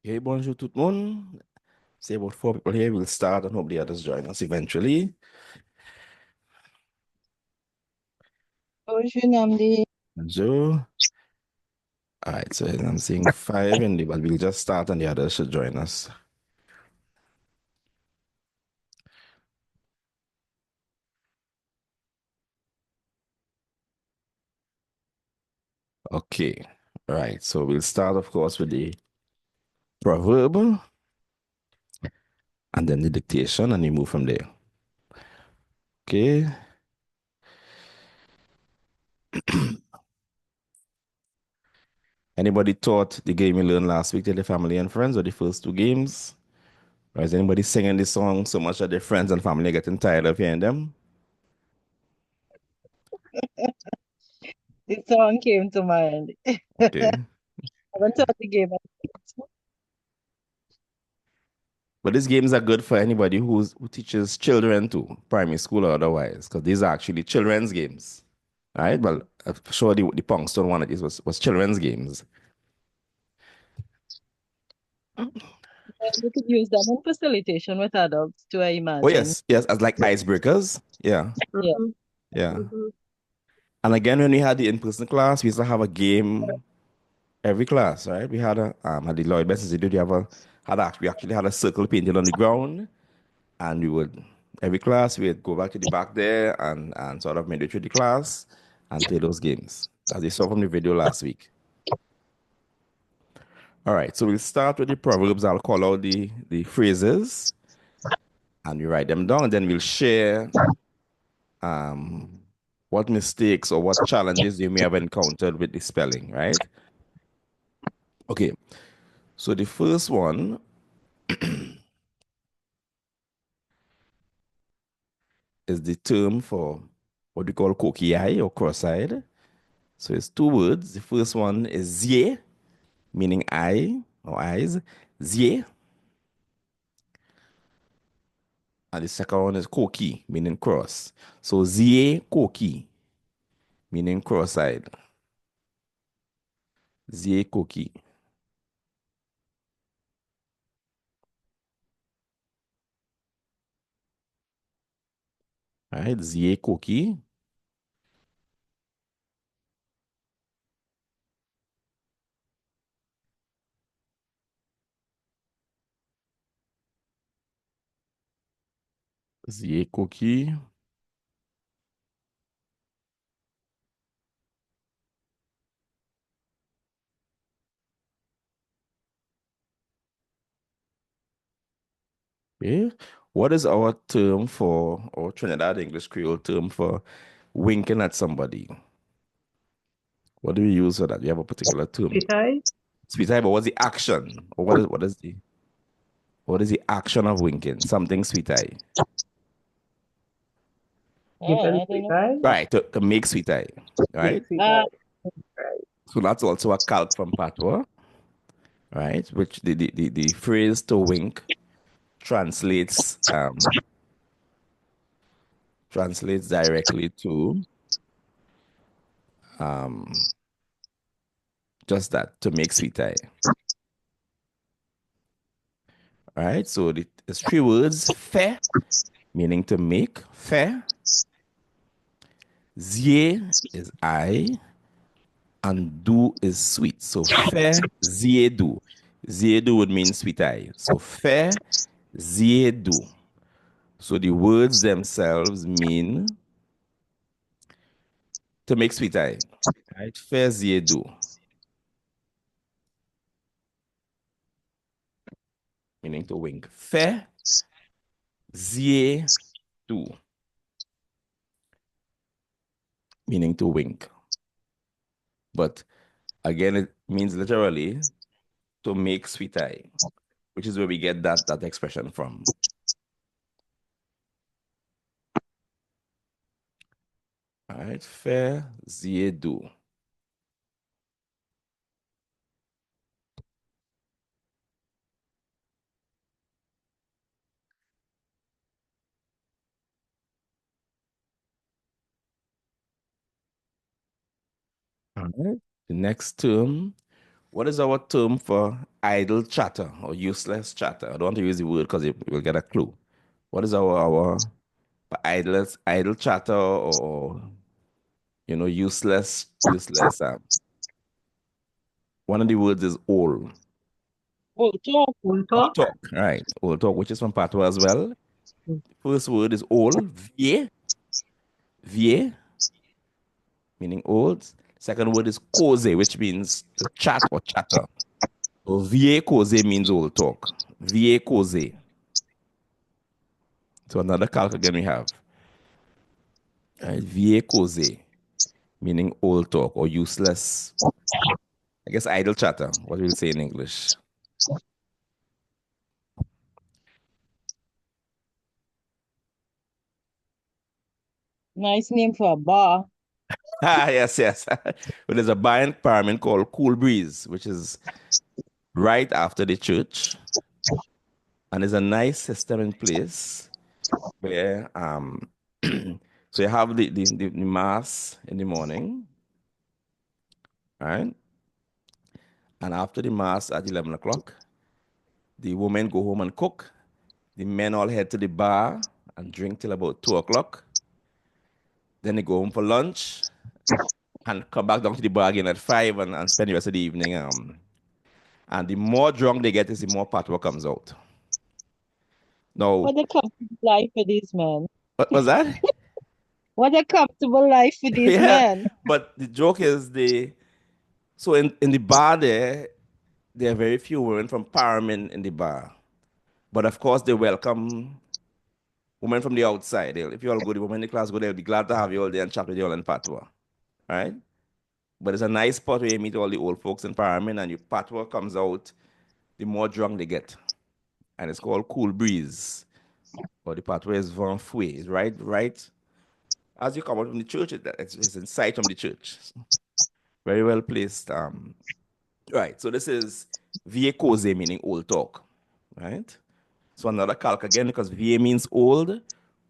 Hey, bonjour tout le monde. See about four people here. We'll start and hope the others join us eventually. Bonjour Namdi. Bonjour. All right, so I'm seeing five but we'll just start and the others should join us. Okay. All right, so we'll start, of course, with the proverb and then the dictation, and we move from there. Okay. Anybody taught the game you learned last week to the family and friends or the first two games? Or is anybody singing the song so much that their friends and family are getting tired of hearing them? The song came to mind. I Okay. haven't taught the game. But these games are good for anybody who teaches children to primary school or otherwise, because these are actually children's games. All right. Well, I'm sure the Pongstone one of these was children's games. We could use them in facilitation with adults too, I Oh imagine. yes, yes, as like icebreakers. Yeah, Yeah. yeah. And again, when we had the in-person class, we used to have a game every class, right? We had a at the Lloyd Best Institute, we actually had a circle painted on the ground, and we would every class we'd go back to the back there and sort of midway through the class and play those games, as you saw from the video last week. All right, so we'll start with the proverbs. I'll call out the phrases and we write them down, and then we'll share um, what mistakes or what challenges you may have encountered with the spelling, right? Okay, so the first one is the term for what we call cocky eye or cross-eyed. So it's two words. The first one is zie, meaning eye or eyes. Zie. And the second one is koki, meaning cross. So zie koki, meaning cross-eyed. Zie koki. All right, zie koki. Zie koki. Okay. What is our term for, or Trinidad English Creole term for winking at somebody? What do we use for that? We have a particular term. Petai? Sweet eye, but what's the action? Or what is the action of winking? Something sweet eye. Give a I don't know. Eye? Right, to make sweet eye. Right? Make sweet eye. Right. So that's also a calc from Patwa, right? Which the phrase to wink translates translates directly to um just that, to make sweet eye. Right? So it's three words: fair, meaning to make, fair. Zie is I, and do is sweet. So fair, zie do. Zie do would mean sweet eye. So fair, zie do. So the words themselves mean to make sweet eye. Right? Fair, zie do, meaning to wink. Fair, zie do, meaning to wink. But again, it means literally to make sweet eye, which is where we get that expression from. All right, fair, zie do. All right. The next term What is our term for idle chatter or useless chatter? I don't want to use the word because you'll get a clue. What is our idle chatter or useless? One of the words is all. Old talk, old All talk. talk, right? All talk, which is from Patwa as well. First word is all, vie, meaning old. Second word is cause, which means to chat or chatter. So vie cause means old talk. Vie cause. So another calc again we have. Right? Vie cause, meaning old talk or useless. I guess idle chatter, what we'll say in English. Nice name for a bar. Ah, yes, yes. But there's a bar in Parliament called Cool Breeze, which is right after the church. And there's a nice system in place where so you have the mass in the morning, right? And after the mass at 11 o'clock, the women go home and cook. The men all head to the bar and drink till about 2 o'clock. Then they go home for lunch and come back down to the bar again at 5 and spend the rest of the evening. And the more drunk they get is the more patwa comes out. Now, What a comfortable life for these men. what was that? What a comfortable life for these Yeah. men. But the joke is so in the bar there are very few women from Parliament in the bar. But of course they welcome women from the outside. If you all go, the women in the class go, they'll be glad to have you all there and chat with you all in Patwa. Right? But it's a nice spot where you meet all the old folks in Parliament and your Patwa comes out, the more drunk they get. And it's called Cool Breeze. Or the Patwa is Vent Fouet. It's right as you come out from the church, it's in sight from the church. Very well placed. Right. So this is vie cause, meaning old talk. Right? So another calc again, because vie means old,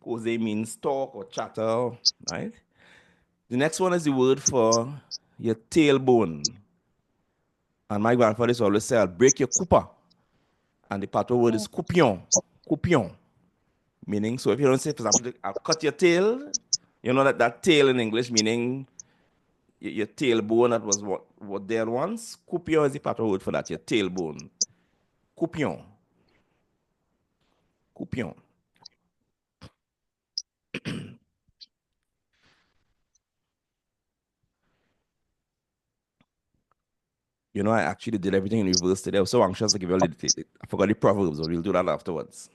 cause means talk or chatter. Right? The next one is the word for your tailbone. And my grandfather used to always say, I'll break your kupa. And the patois word is coupion. Coupion. Meaning, so if you don't say, for example, I'll cut your tail, you know that tail in English, meaning your tailbone that was what there once. Coupion is the patois word for that, your tailbone. Coupion. Coupion. I actually did everything in reverse today. I was so anxious to give you all I forgot the proverbs, but we'll do that afterwards.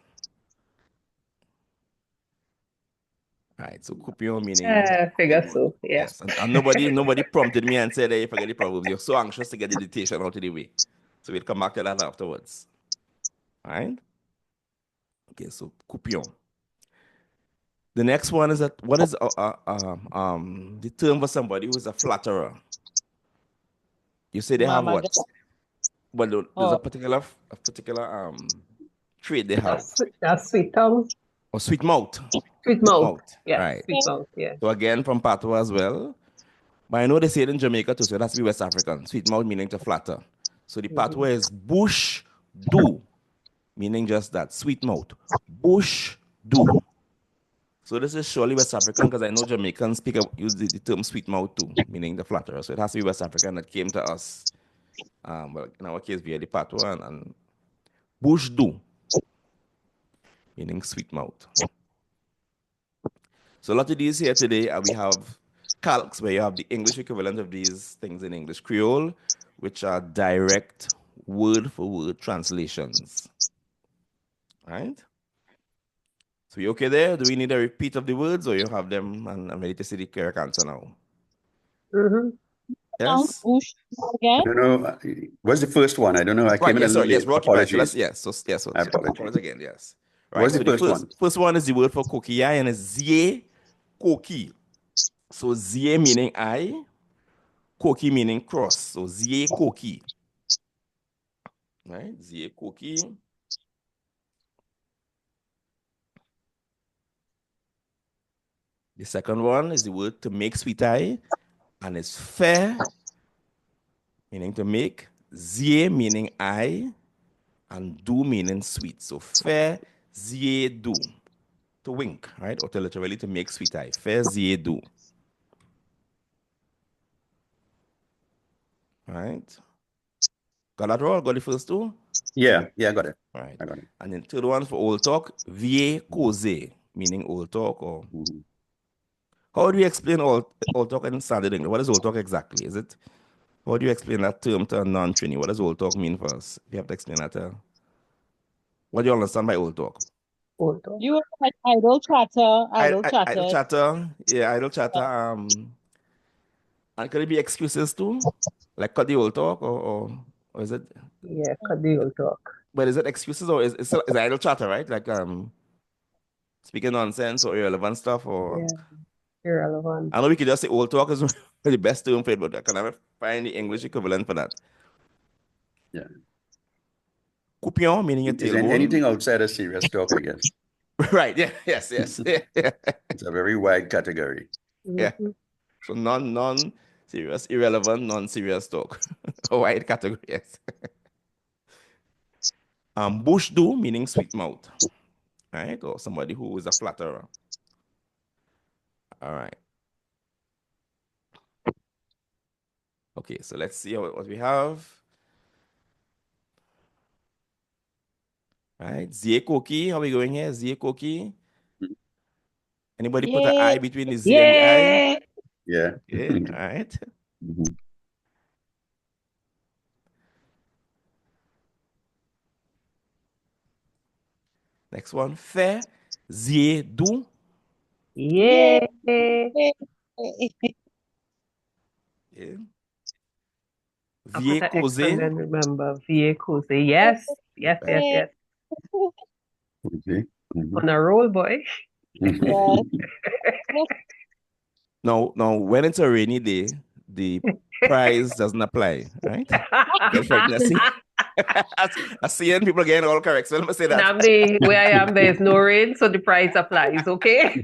Right. So coupion meaning I figure so. Yeah. yes. And nobody prompted me and said, hey, forget the proverbs. You're so anxious to get the dictation out of the way. So we'll come back to that afterwards. All right. Okay, so coupion. The next one is that what is the term for somebody who is a flatterer? You say they have Mama what? John. Well, there's Oh, a particular trait they have. That's sweet tongue. Or sweet mouth. Sweet Sweet mouth. mouth. Yeah, Right. sweet mouth. Yeah. So again from Patwa as well. But I know they say it in Jamaica too, so it has to be West African. Sweet mouth meaning to flatter. So the Mhm. Patwa is bush do, meaning just that, sweet mouth. Bush do. So this is surely West African because I know Jamaicans use the term sweet mouth too, meaning the flatterer. So it has to be West African that came to us. Well, in our case, via the Patwa and bush do, meaning sweet mouth. So a lot of these here today, we have calcs where you have the English equivalent of these things in English Creole, which are direct word for word translations. Right? So you okay there? Do we need a repeat of the words or you have them and I'm ready to see the correct answer now? Mhm. sound Yes? bush again. I don't know. What's the first one? I don't know. I Right, came in a yes, little sorry. Yes, late. Rocky, right. So let's, Apologies. yes, so let's Apologies. again, yes. Right, What's so the the first first one? first one is the word for cookie, and it's zie, koki. So zie meaning I, koki meaning cross. So zie, koki. Right, zie, koki. The second one is the word to make sweet eye, and it's fair, meaning to make, zie meaning I, and do meaning sweet. So faire zie do, to wink, right? Or to literally to make sweet eye. Faire zie do. Right? Got that all? Got the first two? Yeah, I got it. Right. I got it. And then third one for old talk, vie cause, meaning old talk. Or Mhm. how do you explain old talk in standard English? What is old talk exactly? Is it? How do you explain that term to a non-Trini? What does old talk mean for us? If you have to explain that, what do you understand by old talk? Old dog. You were like idle chatter, idle Idle chatter. chatter. Yeah, idle chatter. And could it be excuses too? Like cut the old talk, or is it? Yeah, cut the old talk. But is it excuses or is idle chatter, right? Like speaking nonsense or irrelevant stuff, or Yeah, irrelevant. I know we could just say old talk is the best term for it, but I can never find the English equivalent for that. Yeah. Coupion meaning your Is there tailbone. anything outside of serious talk, I guess? Right. Yeah. Yes. Yeah. It's a very wide category. Yeah. Mhm. So non-serious, irrelevant, non-serious talk. A wide category, yes. Bush do meaning sweet mouth, right? Or somebody who is a flatterer. All right. Okay, so let's see what we have. All right, Zie Koki, how are we going here? Zie Koki. Anybody put an Yay. I between the Z and the I? Yeah. Yeah. Yeah, all right. Mhm. Next one, Fe, Zie do. Yeah. Yay. Yeah. I Vie put an X and Cause. then remember vehicles. Yes, yes, yes, Yay. yes. Okay. Mhm. On a roll, boy. Yes. Now, when it's a rainy day, the prize doesn't apply, right? Get frightened, I see. I see people getting all correct, so let me say that. Namdi, where I am, there is no rain, so the price applies, okay?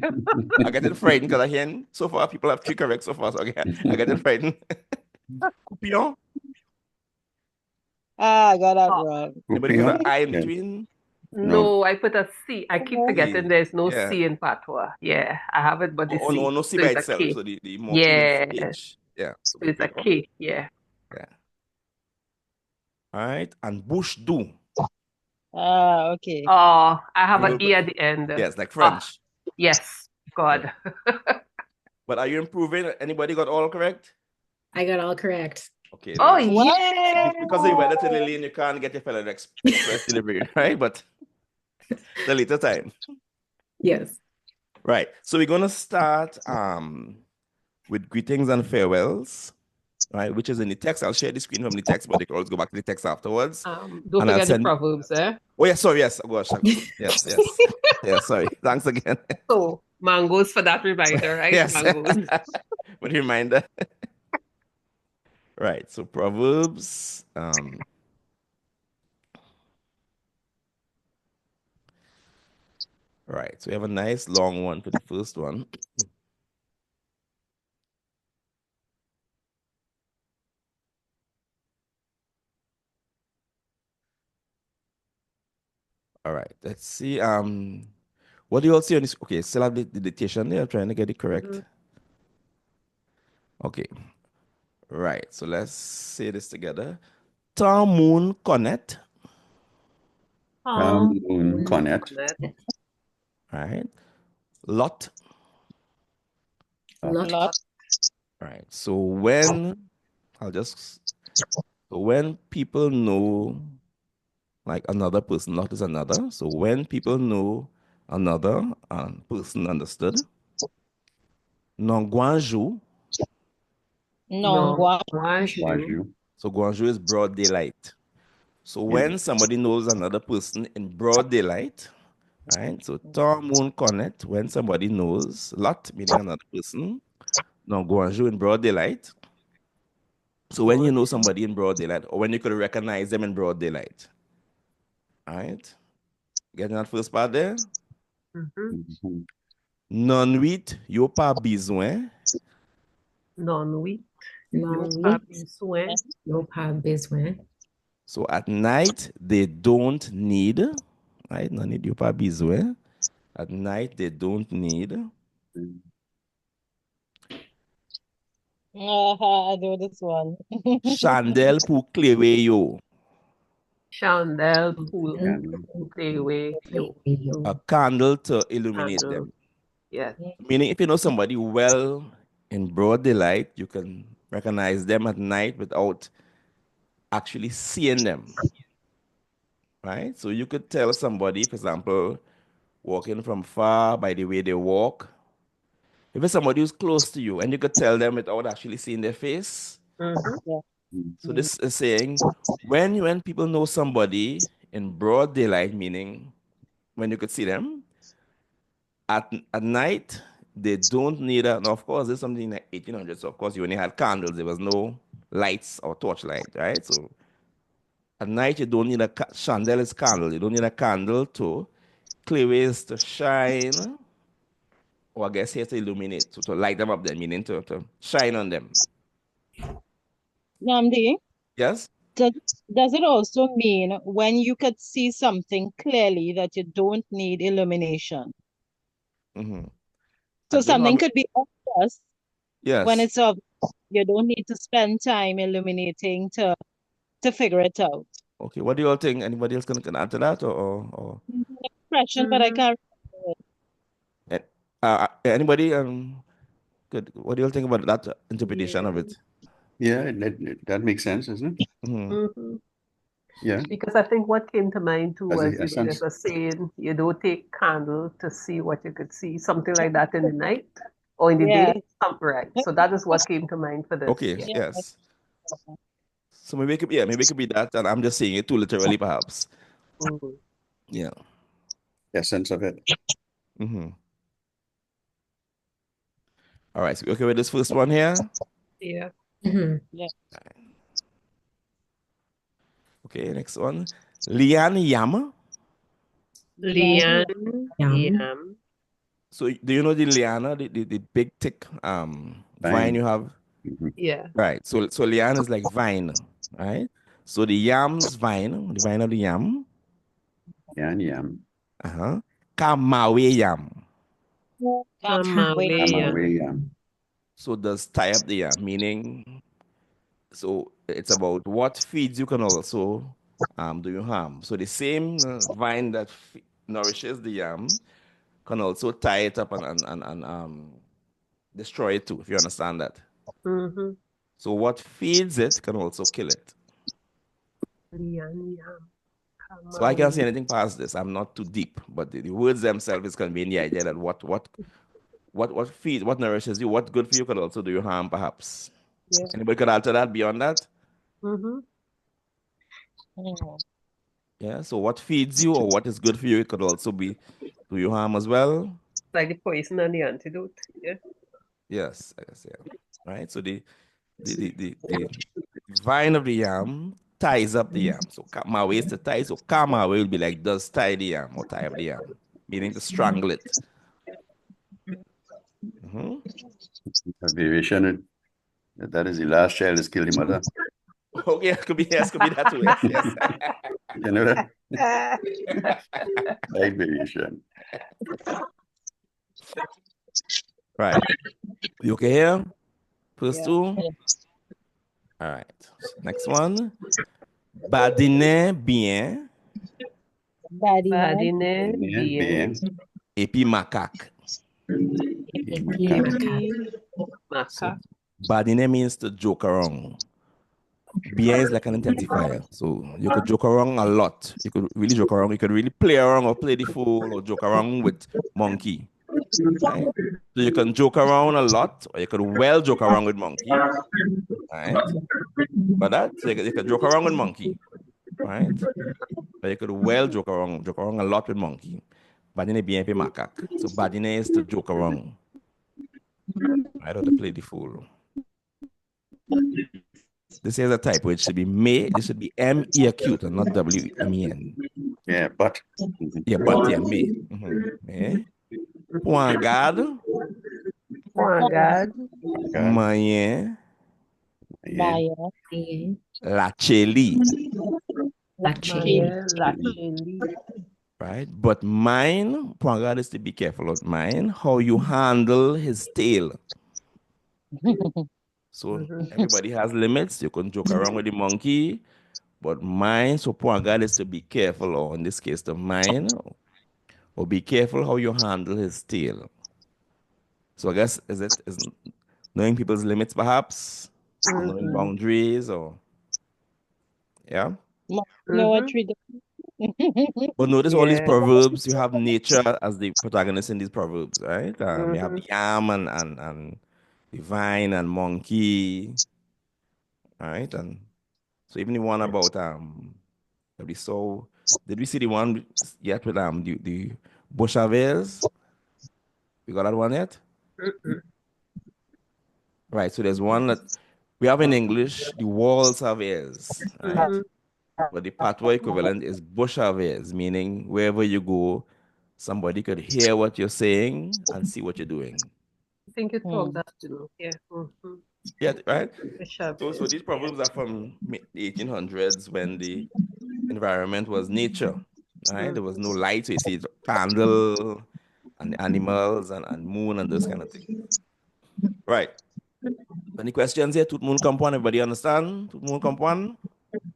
I get it frightened because I hear so far people have three correct so far, so I get it frightened. Coupion. I got that Oh, wrong. Anybody put an Coupion? I in Yeah. between? No. no, I put a C. I keep forgetting C. there's no Yeah. C in Patwa. Yeah, I have it, but the Oh, no, C. no C So by it's a itself. K. So the morpheme is Yeah, H. Yeah. So so it's a coupion. K. Yeah. Yeah. All right. And bush do. Okay. Oh, I have an Well, E at the end. yes, like Ah, French. yes. Yeah. God. But are you improving? Anybody got all correct? I got all correct. Okay. Oh, Wow. yeah. Because they went to Lillian, you can't get your fellow express delivery, right? But the later time. Yes. Right. So we're gonna start with greetings and farewells, right? Which is in the text. I'll share the screen from the text, but you can always go back to the text afterwards. Don't And I'll forget the send. proverbs, eh? Oh yes, sorry, yes. Oh gosh, yes. Yeah, sorry. Thanks again. So, mangoes for that reminder, right? Yes. Mangoes. What a reminder. Right. So Proverbs. Right. So we have a nice long one for the first one. All right. Let's see. What do you all see on this? Okay, still have the dictation there. I'm trying to get it correct. Okay. Right. So let's say this together. Ta moon connect. Connect. Right. Lot. Lot. Lot. Right. So when people know like another person, lot is another. So when people know another person understood. Non guanju. Non, No, Waju. So guanju is broad daylight. So when somebody knows another person in broad daylight, right? So Tom Moon Connect, when somebody knows lot, meaning another person, non guanju in broad daylight. So when you know somebody in broad daylight, or when you could recognize them in broad daylight. All right? Getting that first part there? Mhm. Non huit, yo pas besoin. Non, oui. Non, Pas oui. besoin. No pas besoin. So at night, they don't need, right? No need you pa bizwe. At night, they don't need I know this one. chandelle pour clairer yo. Chandelle, pool, Candle. play away, yo, A candle to illuminate candle. them. Yeah. Meaning, if you know somebody well in broad daylight, you can recognize them at night without actually seeing them, right? So you could tell somebody, for example, walking from far by the way they walk. If it's somebody who's close to you and you could tell them without actually seeing their face. Mm-hmm. Yeah. So this is saying when people know somebody in broad daylight, meaning when you could see them, at night, they don't need a, now of course, there's something like 1800s, so of course you only had candles, there was no lights or torchlight, right? So at night, you don't need a chandelle is candle. You don't need a candle to clear ways to shine, or I guess here to illuminate, to light them up, then meaning to shine on them. Namdi, Yes? does, does it also mean when you could see something clearly that you don't need illumination? Mm-hmm. I So don't know. something could be obvious when Yes. it's obvious. You don't need to spend time illuminating to figure it out. Okay. What do you all think? Anybody else can add to that, or Expression, but I Mm-hmm. can't remember it. anybody? Good. What do you all think about that interpretation of Yeah. it? Yeah, that makes sense, isn't it? Mm-hmm. Mm-hmm. Yeah, Because I think what came to mind too as was, the there's essence. a saying, you don't take candle to see what you could see, something like that in the night or in the Yeah. day. Right. So that is what came to mind for this. Okay. Yeah. Yeah. Yes. So maybe it could be, yeah, maybe it could be that, and I'm just saying it too literally, perhaps. Mhm. Yeah. Essence of it. Mm-hmm. All right. So we okay with this first one here? Yeah. Mhm. Yeah. Okay. Next one. Lian Yam. Yeah. Lian, Yum. yam. So do you know the liana, the big thick vine Fine. you have? Mhm. Yeah. Right. So liana is like vine, right? So the yam's vine, the vine of the yam, Yan yam. uh-huh. Kamawe yam. Wait. I'm Kamaleya. away yam. So does tie up the yam, meaning so it's about what feeds you can also do you harm. So the same vine that nourishes the yam can also tie it up and destroy it too, if you understand that. Mm-hmm. So what feeds it can also kill it. Lian, yam. So I can't say Kamawe. anything past this. I'm not too deep, but the words themselves is conveying the idea that what feeds, what nourishes you, what good for you could also do you harm, perhaps. Yeah. Anybody could alter that beyond that? Mm-hmm. Mm. Yeah. So what feeds you or what is good for you, it could also be do you harm as well. Like the poison and the antidote. Yeah. Yes, I guess, yeah. Right. So the vine of the yam ties up the yam. So my way is to tie. So kama will be like does tie the yam or tie up the yam, meaning to strangle it. Mhm. Variation. That is the last child is killed the mother. Okay, it could be yes, could be that too. Yes, yes. You know that? Slight variation. Right. You okay here? First Yeah. two. All right. Next one. Badine bien Badine. Badine, Bien, bien. bien. et puis macaque. Macaque. Epi, So maka. badine means to joke around. Bien is like an intensifier. So you could joke around a lot. You could really joke around. You could really play around or play the fool or joke around with monkey. Right? So you can joke around a lot, or you could well joke around with monkey. Right? But that so you could joke around with monkey. Right? But you could well joke around a lot with monkey. Badine bien pe macaque. So badine is to joke around. Right? Or to play the fool. This is a type where it should be may. This should be M-E acute and not W-M-E-N. Yeah, but. Mhm. Yeah, but yeah, may. May. Point garde, Oh, God. God. moyen, Yeah. Maya. la cheli. Lache. Lacheli. right? But mine, Pwanga is to be careful of mine, how you handle his tail. So everybody has limits. You can joke around with the monkey, but mine, so Pwanga is to be careful, or in this case, the mine, or be careful how you handle his tail. So I guess is knowing people's limits perhaps, or knowing boundaries, or yeah. No, what we do. But notice all these Yeah. proverbs, you have nature as the protagonist in these proverbs, right? You have the yam and the vine and monkey, right? And so even the one about that we saw, did we see the one yet with the Boshavels? We got that one yet? Right. So there's one that we have in English, the walls have ears, right? But the Patwa equivalent is Boshavels, meaning wherever you go, somebody could hear what you're saying and see what you're doing. I think you talk that, you know. Yeah. Yeah, right? Bishop, So these proverbs are from the 1800s when the environment was nature, right? There was no light, so you see candle and animals and moon and those kind of things. Right. Any questions here? Tout le monde comprend? Everybody understand? Tout le monde comprend?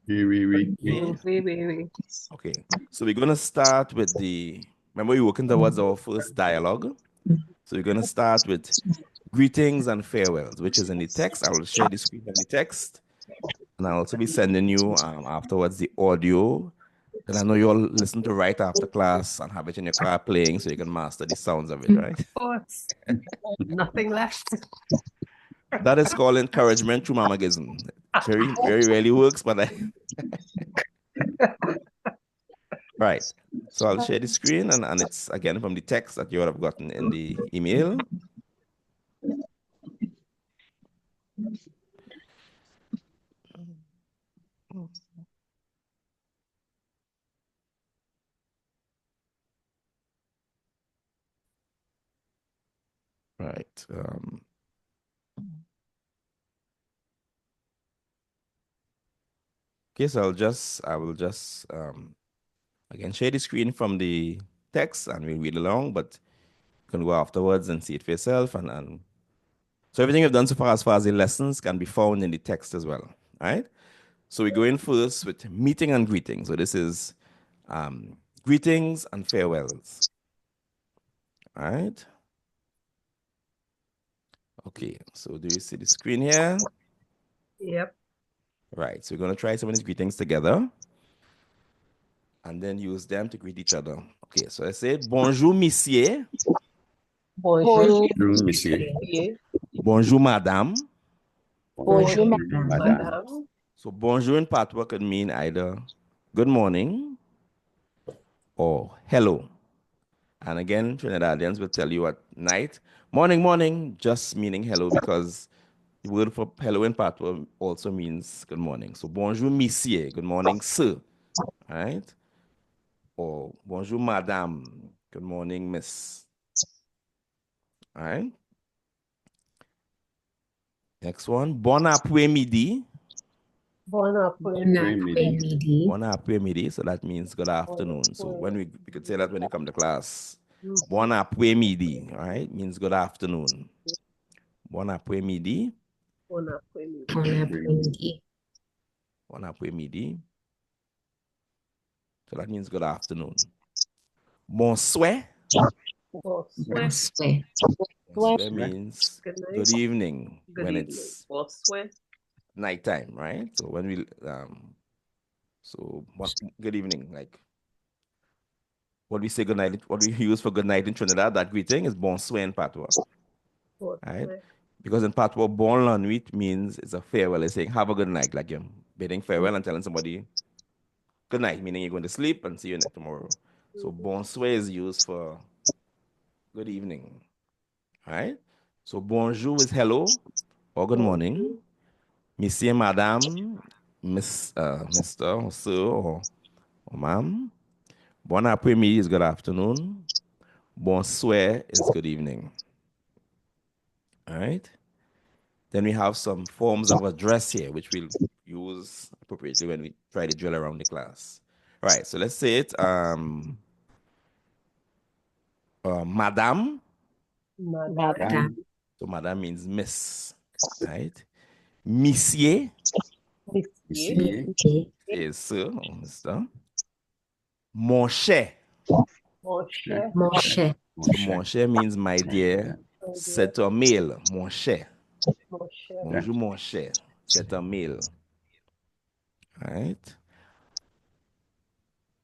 Oui. Okay. Okay. So we're going to start with remember we're working towards our first dialogue. So we're going to start with greetings and farewells, which is in the text. I will share the screen of the text. And I'll also be sending you afterwards the audio that I know you all listen to right after class and have it in your car playing so you can master the sounds of it, right? of course. Nothing left. That is called encouragement through mamagism. Very, very rarely works, but right. So I'll share the screen and it's again from the text that you would have gotten in the email. Right. Okay, so I will just again share the screen from the text and we'll read along, but you can go afterwards and see it for yourself. And so everything we've done so far as the lessons can be found in the text as well. All right. So we go in first with meeting and greeting. So this is greetings and farewells. All right. Okay, so do you see the screen here? Yep. Right, so we're going to try some of these greetings together and then use them to greet each other. Okay, so I say bonjour, monsieur. Bonjour, Monsieur. Bonjour, madame. Bonjour, Madame. madame. So bonjour in Patwa could mean either good morning or hello. And again, Trinidadians will tell you at night, morning, just meaning hello because the word for hello in Patwa also means good morning. So bonjour, monsieur, good morning, sir. All right? Or bonjour, madame, good morning, miss. All right? Next one, bon après-midi. Bon Bon après-midi. après-midi. Bon après-midi, so that means good afternoon. So when we could say that when you come to class. Bon après-midi, all right, means good afternoon. Bon après-midi. Bon après-midi. Bon après-midi. Bon après-midi. So that means good afternoon. Bonsoir. Bonsoir. Bonsoir. Bonsoir means Good night. good evening Good when evening. it's Bonsoir. nighttime, right? So when we good evening, like what we say good night, what we use for good night in Trinidad, that greeting is bonsoir in Patwa, right? Bonsoir. Because in Patwa, bon la nuit means it's a farewell. It's saying have a good night, like you're bidding farewell and telling somebody good night, meaning you're going to sleep and see you tomorrow. So bonsoir is used for good evening, right? So bonjour is hello or good morning. Monsieur, madame, Mr. or sir or ma'am. Bon après-midi is good afternoon. Bonsoir is good evening. All right. Then we have some forms of address here, which we'll use appropriately when we try to drill around the class. All right, so let's say it. Madame. Madame. So madame means miss, right? Monsieur Monsieur. Monsieur. is sir or mister. Mon cher. Mon cher. Mon cher. So mon cher means my dear. C'est un mail, mon cher. Mon cher. Bonjour, mon cher. C'est un mail. Right?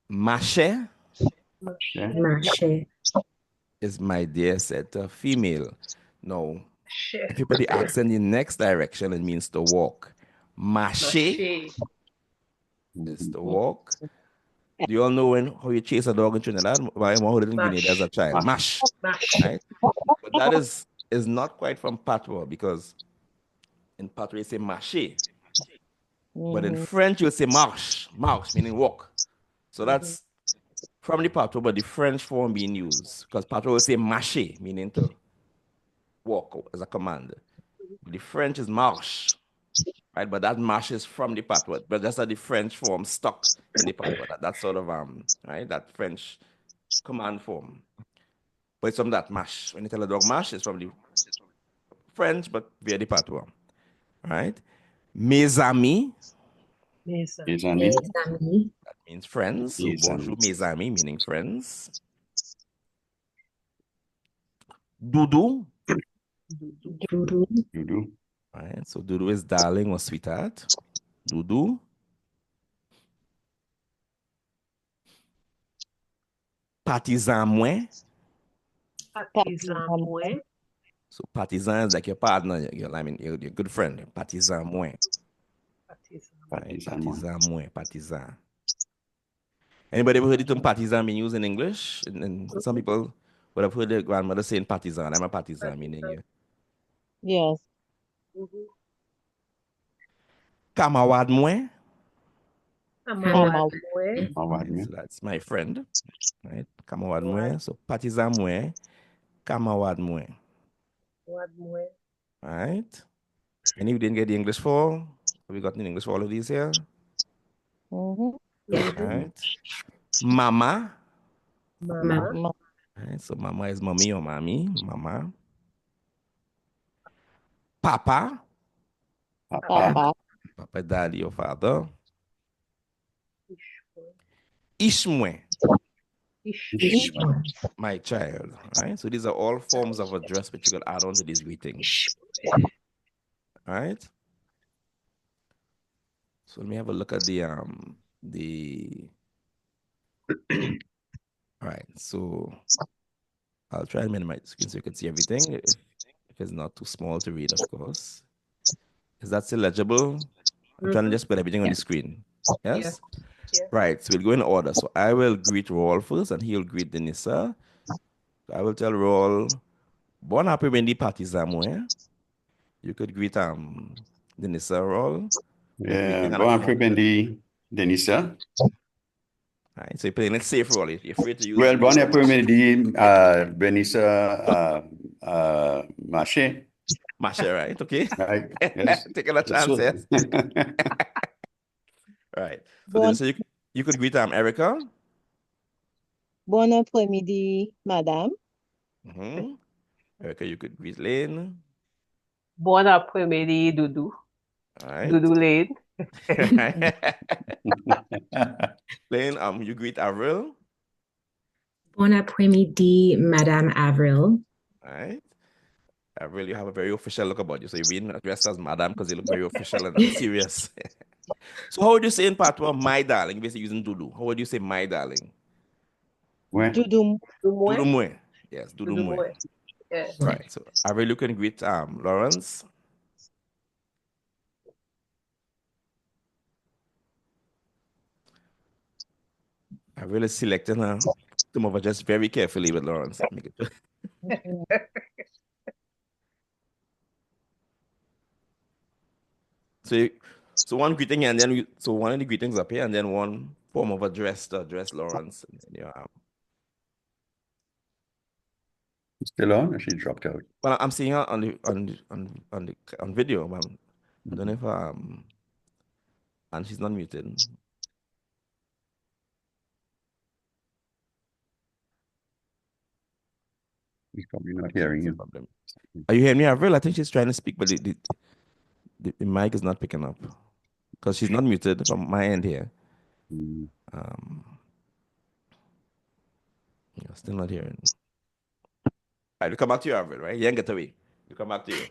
Ma chère Ma chère. Ma chère. is my dear, c'est a female. Now, Chère. if you put the accent in the next direction, it means to walk. Marcher Marcher. is to walk. Do you all know how you chase a dog in Trinidad? Why one who didn't Grenada as a child? Mash. Mash. Right? But that is not quite from Patwa, because in Patwa you say marcher. But in French you'll say marche. Marche meaning walk. So that's from the Patwa, but the French form being used. Because Patwa will say marcher, meaning to walk as a command. The French is marche. Right, but that marche is from the Patwa, but that's how the French form stuck in the Patwa. That's sort of right, that French command form. But it's from that mash. When you tell a dog mash, it's from the French, but via the Patwa. Right? Mes amis. Mes Mes amis. amis. Mes amis. That means friends. So Mes bonjour, amis. mes amis, meaning friends. Doudou. Doudou. Doudou. Right? So doudou is darling or sweetheart. Doudou. Partisan moi. Partisan moi. So partisan is like your partner, your good friend. Partisan moi. Partisan. Right? Partisan. Partisan moi. Partisan. Anybody ever heard the term partisan being used in English? And some people would have heard their grandmother saying partisan. I'm a partisan, meaning you. Yes. Camarade moi. Camarade moi. Right, so that's my friend. Right? Camarade moi. So partisan moi. Camarade moi. Camarade moi. Right? And if you didn't get the English for, have we gotten English for all of these here? Yeah. Right? Mama. Mama. Right? So mama is mommy or mommy. Mama. Papa. Papa. Papa, daddy or father. Ishmwe. Ishmael. My child. Right? So these are all forms of address which you could add on to these greetings. Right? So let me have a look at the all right. So I'll try and minimize the screen so you can see everything. If it's not too small to read, of course. Is that still legible? I'm trying to just put everything on the screen. Yes? Yeah. Right. So we'll go in order. So I will greet Raul first and he'll greet Denisa. I will tell Raul, bon après-midi, partisan moi. You could greet Denisa, Raul. Yeah, bon après-midi, Denisa. Right. So you're playing it safe, Raul. You're free to use Well, bon après-midi, Denisa, Marché. Masha, right? Okay. Right. Yes. Taking a chance, yes. Right. So Bon, Denisa, you could greet Erica. bon après-midi, madame. Erica, you could greet Lane. Bon après-midi, Doudou. All right. Doudou Lane. Lane, you greet Avril. Bon après-midi, Madame Avril. All right. Avril, you have a very official look about you. So you're being addressed as Madam because you look very official and serious. So how would you say in Patwa, my darling? Basically using Dudu. How would you say my darling? Ouais. Doudou. Dudu mwe. Yes, Dudu Doudou mwe. moi. Yeah. Right. So Avril, you can greet Lawrence. I really selected her. Some of her just very carefully with Lawrence. Make it. So one greeting and then so one of the greetings up here and then one form of address to address Lawrence. And then Still on or she dropped out? Well, I'm seeing her on video, but I don't know if and she's not muted. He's probably not hearing you. Problem. Are you hearing me, Avril? I think she's trying to speak, but the mic is not picking up because she's not muted from my end here. Mm. Yeah, still not hearing. All right, we come back to you, Avril, right? You ain't get away. We come back to you.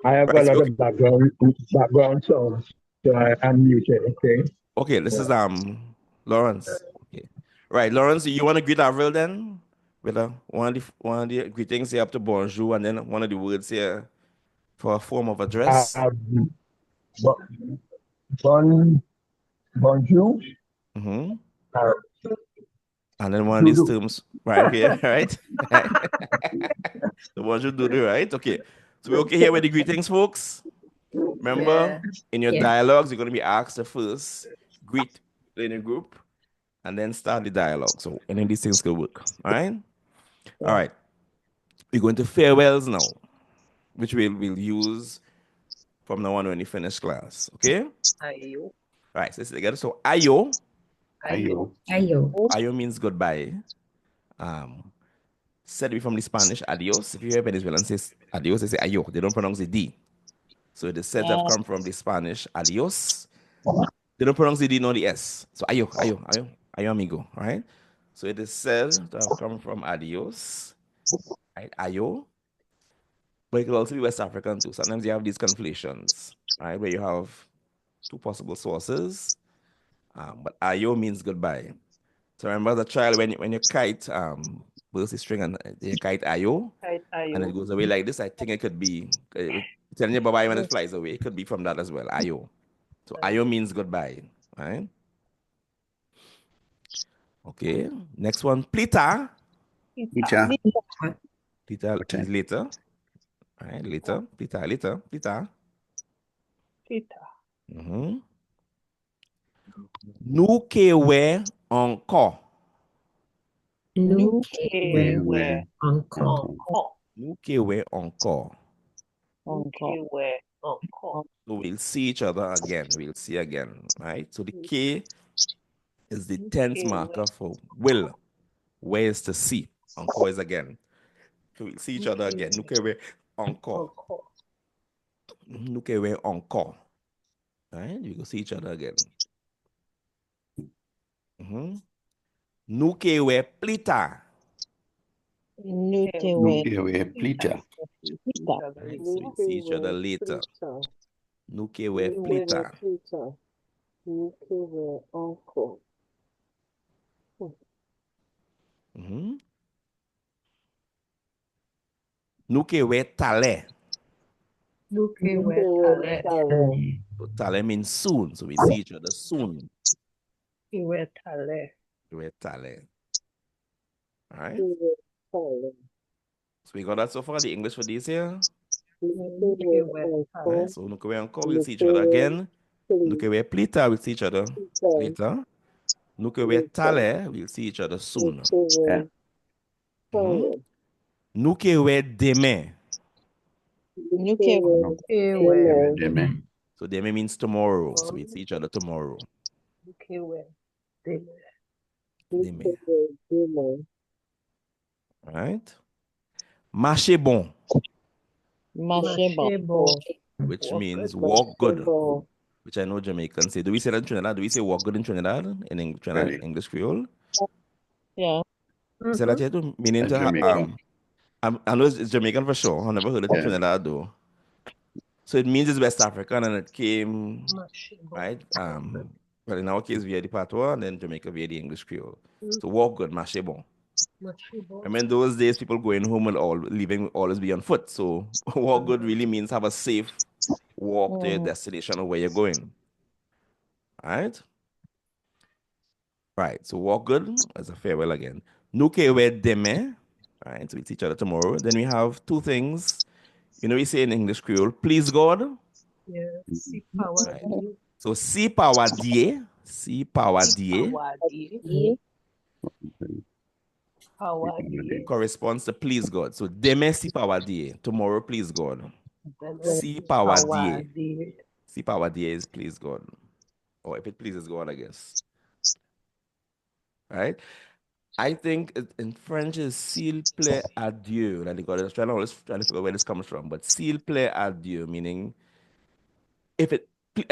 I have Right, a lot okay. of background sound, so I unmute it, okay? Okay, this is Lawrence. Okay. Right, Lawrence, you want to greet Avril then? With one of the greetings here up to bonjour, and then one of the words here for a form of address. Bonjour. Mm-hmm. Uh, And then one of these Doodoo. terms, right? Okay, right? The bonjour doodoo, right? Okay. So we're okay here with the greetings, folks. Remember, in your Yeah. dialogues, you're going to be asked to first greet in a group and then start the dialogue. So any of these things could work. All right? All right. We're going to farewells now, which we'll use from now on when we finish class. Okay? Ayo. All right, so let's together. So ayo. Ayo. Ayo. Ayo means goodbye. Said we from the Spanish adios. If you hear Venezuelans say adios, they say ayo. They don't pronounce the D. So the said have come from the Spanish adios. They don't pronounce the D nor the S. So ayo, ayo, ayo, ayo amigo, right? So it is said to have come from adios, right? Ayo. But it could also be West African too. Sometimes you have these conflations, right? Where you have two possible sources. But ayo means goodbye. So remember the child when you kite burst the string and you kite ayo, and it goes away like this. I think it could be telling you bye bye when it flies away. It could be from that as well. Ayo. So ayo means goodbye, right? Okay. Next one, plita. Teacher. Plita Okay. means later. All right, later. Plita, later. Plita. Mm-hmm. Nous que we encore. Nous Where Where? encore. Nous que we encore. where encore. So we'll see each other again. We'll see again, right? So the K is the tense marker for will. Where is to see? Encore is again. So we'll see each other again. Nous que we encore. Nous que we encore. Right? We will see each other again. Mm-hmm. Nous que we plita. Nous que Look we away, plita. Right? So we'll see each other later. Nous que we plita. Mm-hmm. Nous que we tale. So tale means soon. So we see each other soon. We tale. All right. So we got that so far. The English for these here. Right? So nous que we encore. We'll see each other again. Nous que we plita. We'll see each other later. Nous que we tale. We'll see each other soon. Yeah. Mm-hmm. Nous que we demain. nous que Demain. So demain means tomorrow. So we'll see each other tomorrow. Demain. All right. Marcher bon, marcher bon. which means walk good, which I know Jamaicans say. Do we say that in Trinidad? Do we say walk good in Trinidad in Trinidad Really? English Creole? Yeah. Say that here too? Meaning That's to Jamaican. I know it's Jamaican for sure. I never heard it in Yeah. Trinidad though. So it means it's West African and it came right. Well, in our case via the Patwa and then Jamaica via the English Creole. So walk good, marcher bon. I mean, those days people going home and leaving always be on foot. So walk good really means have a safe walk to your destination or where you're going. All right. Right. So walk good as a farewell again. Nous que we demain. All right. So we see each other tomorrow. Then we have two things. You know, we say in English Creole, please God. Right. So si power die. Si power die. Power day. corresponds to please God. So deme si power day. Tomorrow, please God. Then Si power power day. day. Si power day is please God. Or if it pleases God, I guess. Right? I think in French is s'il plaît à Dieu. Like God is always trying to figure out where this comes from. But s'il plaît à Dieu, meaning if it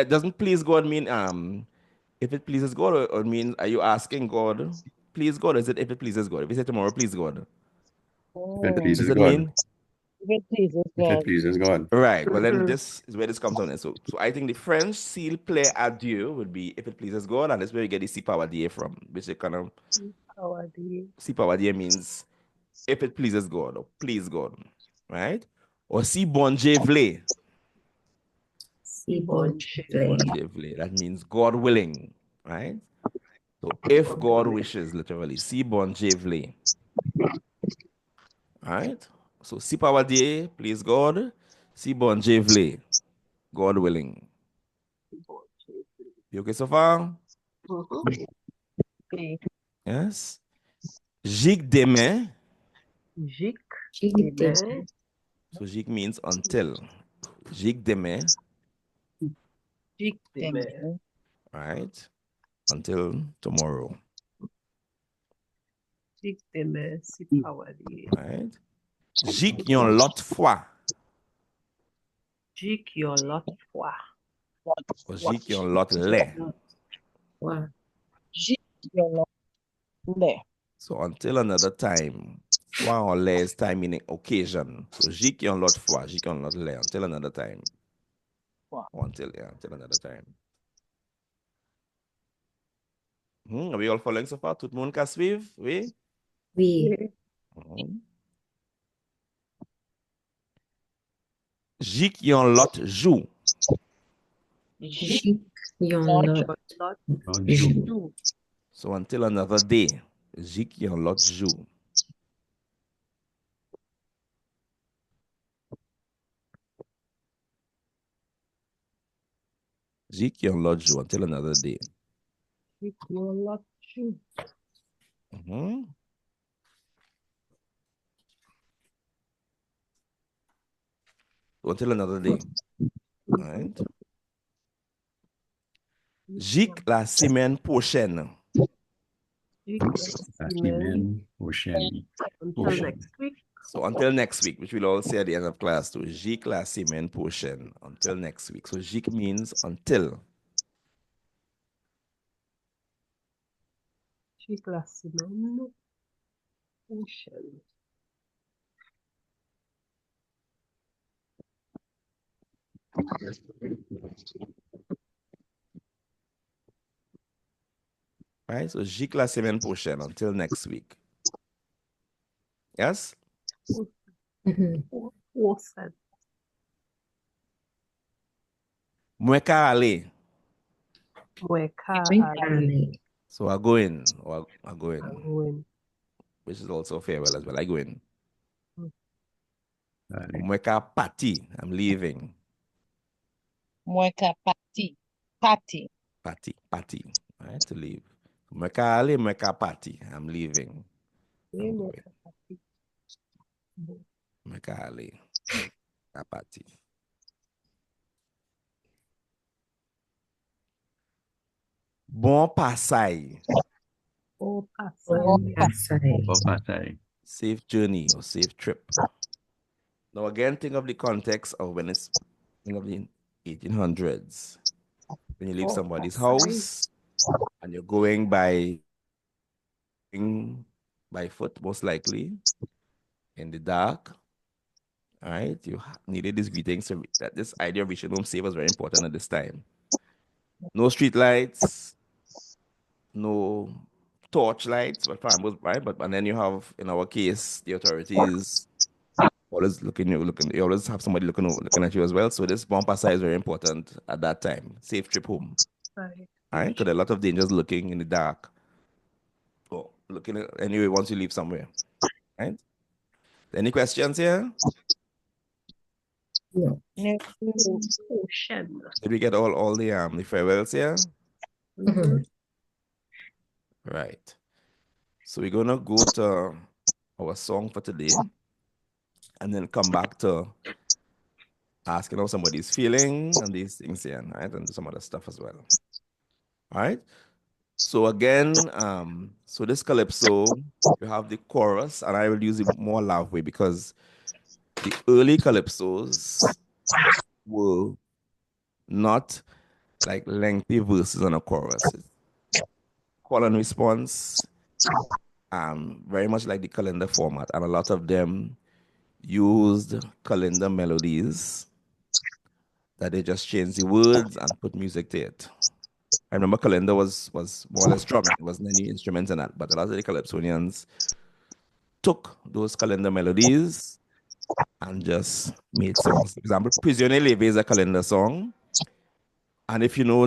doesn't please God, mean if it pleases God, or means are you asking God, please God? Or is it if it pleases God? If you say tomorrow, please God, If it Oh, pleases does it God. mean? if it pleases If it God. pleases God. Right. Well, then this is where this comes from. So I think the French s'il plaît à Dieu would be if it pleases God, and that's where we get the si power d'Dieu from, which is kind of Power day. si power d'Dieu means if it pleases God or please God, right? Or si bon Dieu vle. Si Bon bon Bon vle. Dieu vle. That means God willing, right? So if God wishes, literally, si bon Dieu vle. Right? So si power d'Dieu, please God. Si bon Dieu vle, God willing. You okay so far? Okay. Yes. Jig demain. Jik Jig demain. So jig means until. Jig demain, Jig Demain. demain. right? Until tomorrow, Jik demain. Si power day. right? Jig yon lot fois. Jik yon lot fois. Or jig yon lot le. Wow. Jig your le. So until another time. Fois or le is time meaning occasion. So jig yon lot fois, jig yon lot le. Until another time. Wow. Or until another time. Are we all following so far? Tout le monde ka suivre? Oui? Oui. Mhm. Jig yon lot jou. Jig Jig yon lot lot Lot jou. you. So until another day. Jig yon lot jou. Jig yon lot jou until another day. jik yon lot jou. Mhm. So until another day. All right. Jig la semaine prochaine. Jik La semaine. semaine prochaine. Until next week. So until next week, which we'll all say at the end of class too. Jig la semaine prochaine. Until next week. So jig means until. Jik la semaine prochaine. Right? So jig la semaine prochaine. Until next week. Yes? Mhm. Prochaine. Mwen ka ale. Mwen ka Mwen ale. ale. So I go in. Or I go in. Anwen. Which is also farewell as well. I go in. Allez. Mwen ka pati. I'm leaving. Mwen ka pati. Pati. Pati. Right? To leave. Mwen ka ale, mwen ka pati. I'm leaving. I'm Mwen going. ka pati. Mwen ka ale. Ka pati. Bon pasay. O Bon pasay. pasay. Bon bataille. Safe journey or safe trip. Now again, think of the context of when it's of the 1800s. When you leave Bon somebody's pasay. house and you're going by foot, most likely, in the dark. All right, you needed these greetings. So that this idea of reaching home safe was very important at this time. No street lights, no torch lights, but fine, right? But and then you have, in our case, the authorities always looking. You always have somebody looking at you as well. So this bumper size is very important at that time. Safe trip home. Right. All right, because there are a lot of dangers looking in the dark. Or looking at, anyway once you leave somewhere. Right? Any questions here? No. No. Ocean. Did we get all the farewells here? Mhm. Right. So we're gonna go to our song for today, and then come back to asking how somebody's feeling and these things here, right? And some other stuff as well. All right. So again, so this calypso, you have the chorus, and I will use it more loud way because the early calypsos were not like lengthy verses on a chorus. It's call and response, very much like the calendar format, and a lot of them used calendar melodies that they just changed the words and put music to it. I remember calendar was more or less drumming. There wasn't any instruments in that, but a lot of the calypsonians took those calendar melodies and just made songs. For example, Prisioner Leve is a calendar song. And if you know,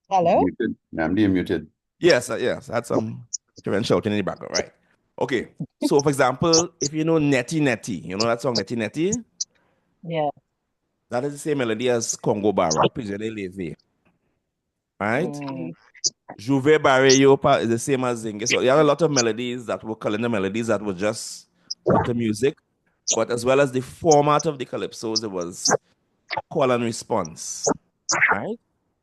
Hello? Muted. Namdi, muted. yes, yes, I had some children shouting in the background, right? Okay, so for example, if you know Netty Netty, you know that song Netty Netty? Yeah. That is the same melody as Congo Barra, Prisioner Leve, right? Mm. Juve Barreyo is the same as Zinge. So you have a lot of melodies that were calendar melodies that were just put to music. But as well as the format of the calypsos, it was call and response, right?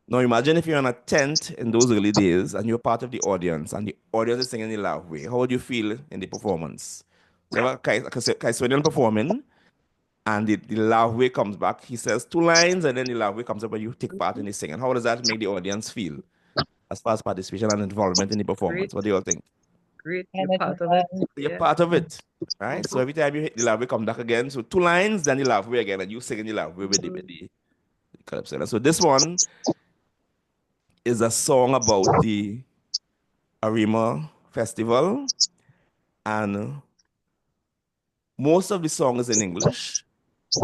Now imagine if you're in a tent in those early days and you're part of the audience and the audience is singing in a loud way. How would you feel in the performance? So you have a Kaiswanian performing and the loud way comes back. He says two lines and then the loud way comes up and you take part in the singing. How does that make the audience feel as far as participation and involvement in the performance? Great. What do you all think? Great. And You're it part of it. You're Yeah. part of it, right? So every time you hit the loud way, come back again. So two lines, then the loud way again, and you singing the loud way with the calypso. So this one is a song about the Arima festival, and most of the song is in English,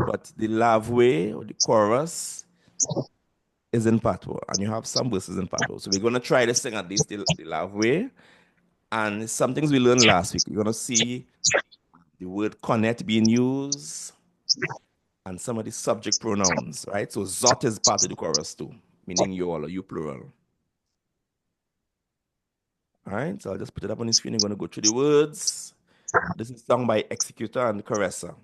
but the love way or the chorus is in Patwa, and you have some verses in Patwa. So we're gonna try to sing at least the love way, and some things we learned last week. You're gonna see the word connect being used and some of the subject pronouns, right? So zot is part of the chorus too, meaning you all or you plural. All right, so I'll just put it up on the screen. I'm going to go through the words. This is sung by Executor and Caressa.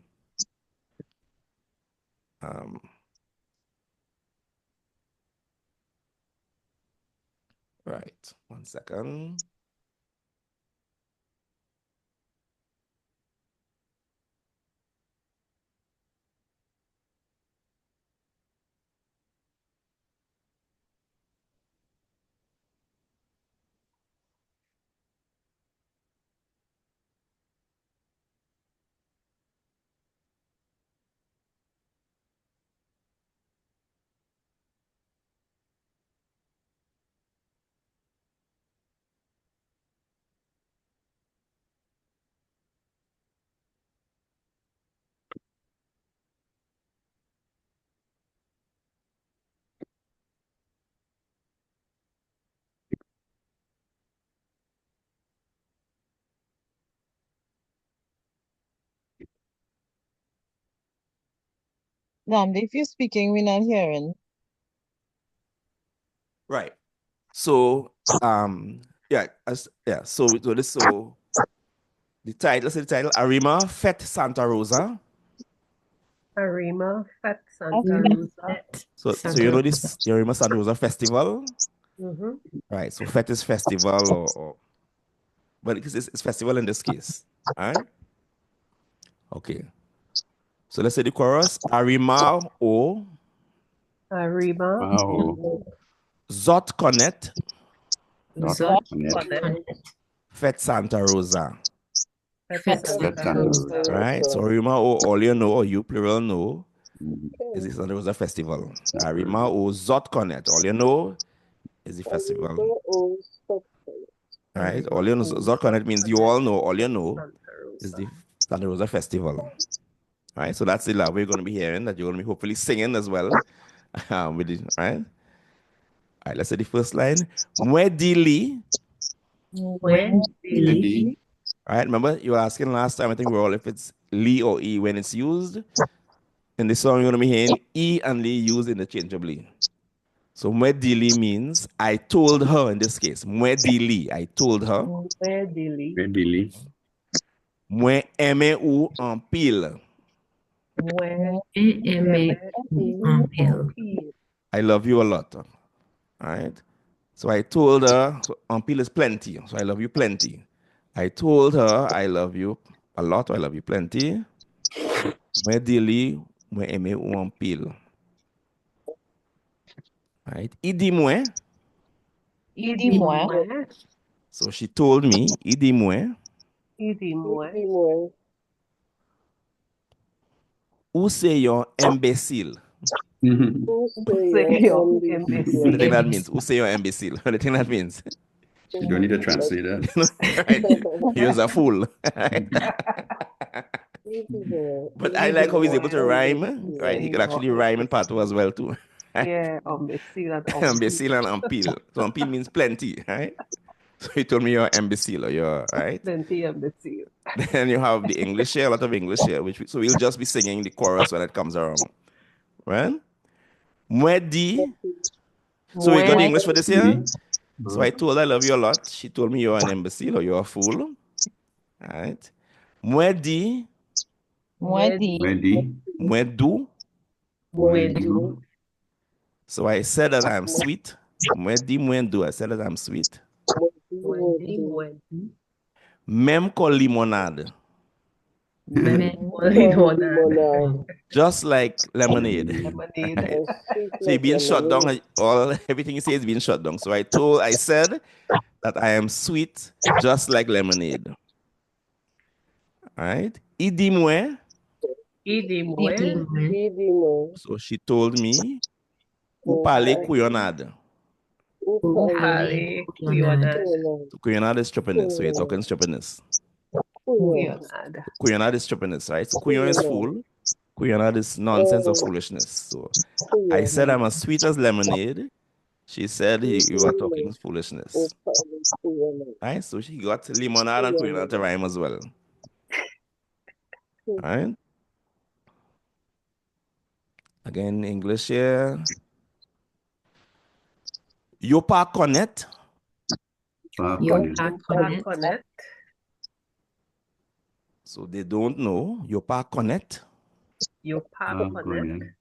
Right, 1 second. Namdi, if you're speaking, we're not hearing. Right. So, yeah, so the title, let's say the title, Arima Fet Santa Rosa. Arima Fet Santa Okay. Rosa. So you know this, the Arima Santa Rosa Festival? Mm-hmm. Right, so Fet is festival or but it's festival in this case, all right? Okay. So let's say the chorus, Arima O Arima. Wow. Zot Connect Zot Connect. Fet Santa Rosa. Fet Santa Santa Rosa. Rosa. Right? So Arima O, all you know, or you plural know, Mhm. is the Santa Rosa Festival. Santa Arima O Zot Connect, all you know is the festival. Right? All you know, Zot Connect means you all know, all you know Santa is Rosa. the Santa Rosa Festival. Right? So that's the love we're going to be hearing, that you're going to be hopefully singing as well. With it, right? All right, let's say the first line. Mwedili. When Lily. Right? Remember, you were asking last time, I think we're all if it's li or e when it's used. In the song you're gonna be hearing E and Lee used interchangeably. So Mwedili means I told her in this case. Mwedili, I told her. Readily. Readily. Mwen eme ou en pile. Where Aimer en pile. I love you a lot. All right. So I told her, so en pile is plenty. So I love you plenty. I told her I love you a lot. I love you plenty. Mwen dili, mwen eme ou en pile. All right. Idi mwen. Idi mwen. Idimwe. So she told me, idi mwen, Idimwe. ou se yon imbécile. Say your What do you imbecile. think that means? Ou se yon imbécile. What do you think that means? You don't need a translator. Right. You're a fool. But I like how he's able to rhyme. Right. He could actually rhyme in Patwa as well too. Yeah, imbecile and Imbecile and ampil. So ampil means plenty, right? So he told me you're imbecile or you're right. plenty imbecile. Then you have the English here, a lot of English here, so we'll just be singing the chorus when it comes around. Right? Mwedi. So we got the English for this here. So I told her I love you a lot. She told me you're an imbecile or you're a fool. Right? Mwedi. Mwedi. Ready. Mwedu. Ready. So I said that I'm sweet. Mwedi mwendu. I said that I'm sweet. Wendy. Mem ko limonade. Lemonade. Just like lemonade. Lemonade. Right? So he's being shut down. Everything he says is being shut down. So I said that I am sweet, just like lemonade. All right. Idi mwen. Idimwe. So she told me, ou pale kuyonade. Palé. Kuyonade. So kuyonade is stupidness. So you're talking stupidness. Kuyonade. Kuyonade is stupidness, right? So kuyon is fool. Kuyonade is nonsense or foolishness. So I said I'm as sweet as lemonade. She said you are talking foolishness. Right? So she got limonade and kuyonade to rhyme as well. Right? Again, English here. Yo pa connect. Connect. So they don't know. Yo pa connect. Your park connect.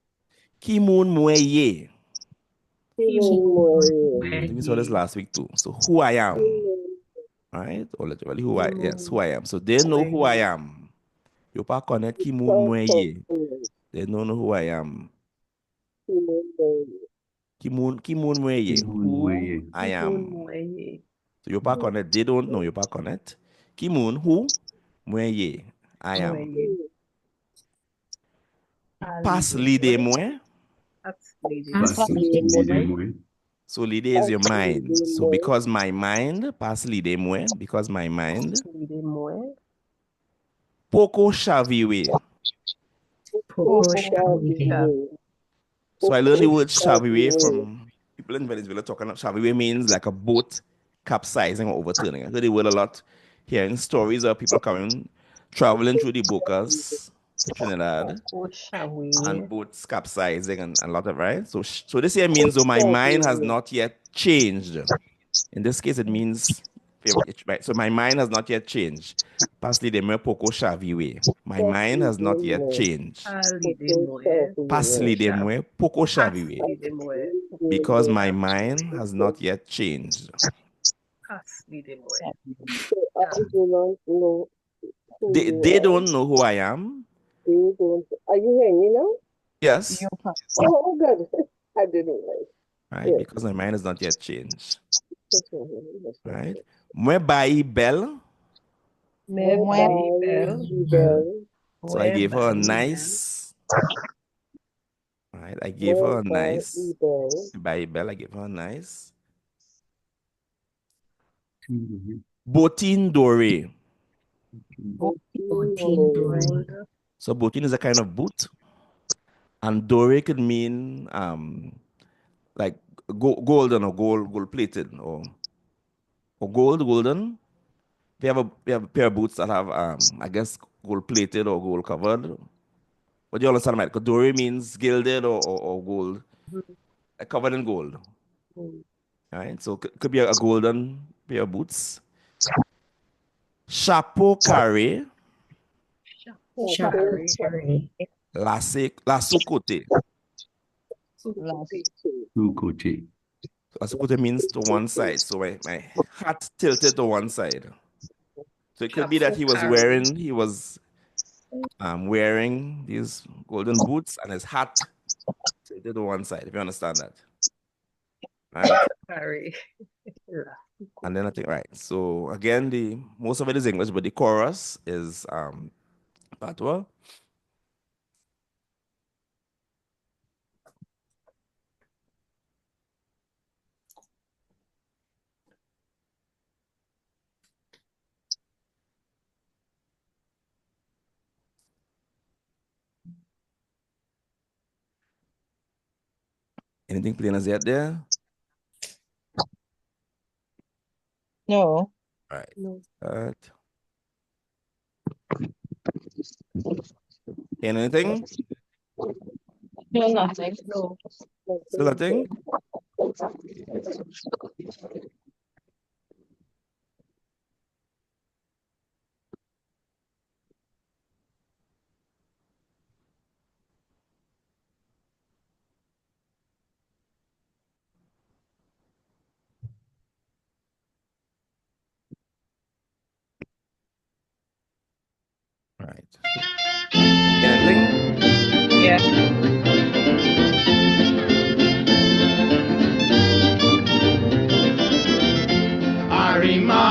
Ki moun mwen ye. I think we saw this Wendy. last week too. So who I am. Right? Or literally who I am. So they know who I am. Yo pa connect ki moun mwen ye. They don't know who I am. Ki moun mwen ye. Who I am. So yo pa connect. They don't know. Yo pa connect. Ki moun who mwen ye. I am. Pas lide mwen. So lide is your mind. So because my mind, pas lide mwen, because my mind, poko shaviwe. So I learned the word shaviwe from people in Venezuela talking about shaviwe means like a boat capsizing or overturning. I heard the word a lot, hearing stories of people coming, traveling through the Bocas to Trinidad, and boats capsizing and a lot of, right? So this here means though my mind has not yet changed. In this case, it means, right? So my mind has not yet changed. Pasli de me poko shaviwe. My mind has not yet changed. Pasli de me poko shaviwe. Because my mind has not yet changed. They don't know who I am. Are you hearing me now? Yes. Oh, good. I didn't know. Right, because my mind has not yet changed. Right. Mwen bayi bel. So I gave her a nice. Right. I gave her a nice. Bayi bel. I gave her a nice. Botin dore. So botin is a kind of boot. And dore could mean like golden or gold plated or golden. We have a pair of boots that have I guess gold plated or gold covered. What do you understand, right? Kaduri means gilded or gold, covered in gold. Right? So could be a golden pair of boots. Chapeau carré, Chapeau carry. lasso côté. Last. Sukuti. Lasso côté means to one side. So my hat tilted to one side. So it could be that he was wearing these golden boots and his hat tilted to one side, if you understand that. Right? Carry. And then I think, right. So again, the most of it is English, but the chorus is Patwa. Anything playing as yet there? No. Right. No. Anything? No, nothing. No. Still a thing? Right. Anything? Yeah. Arima,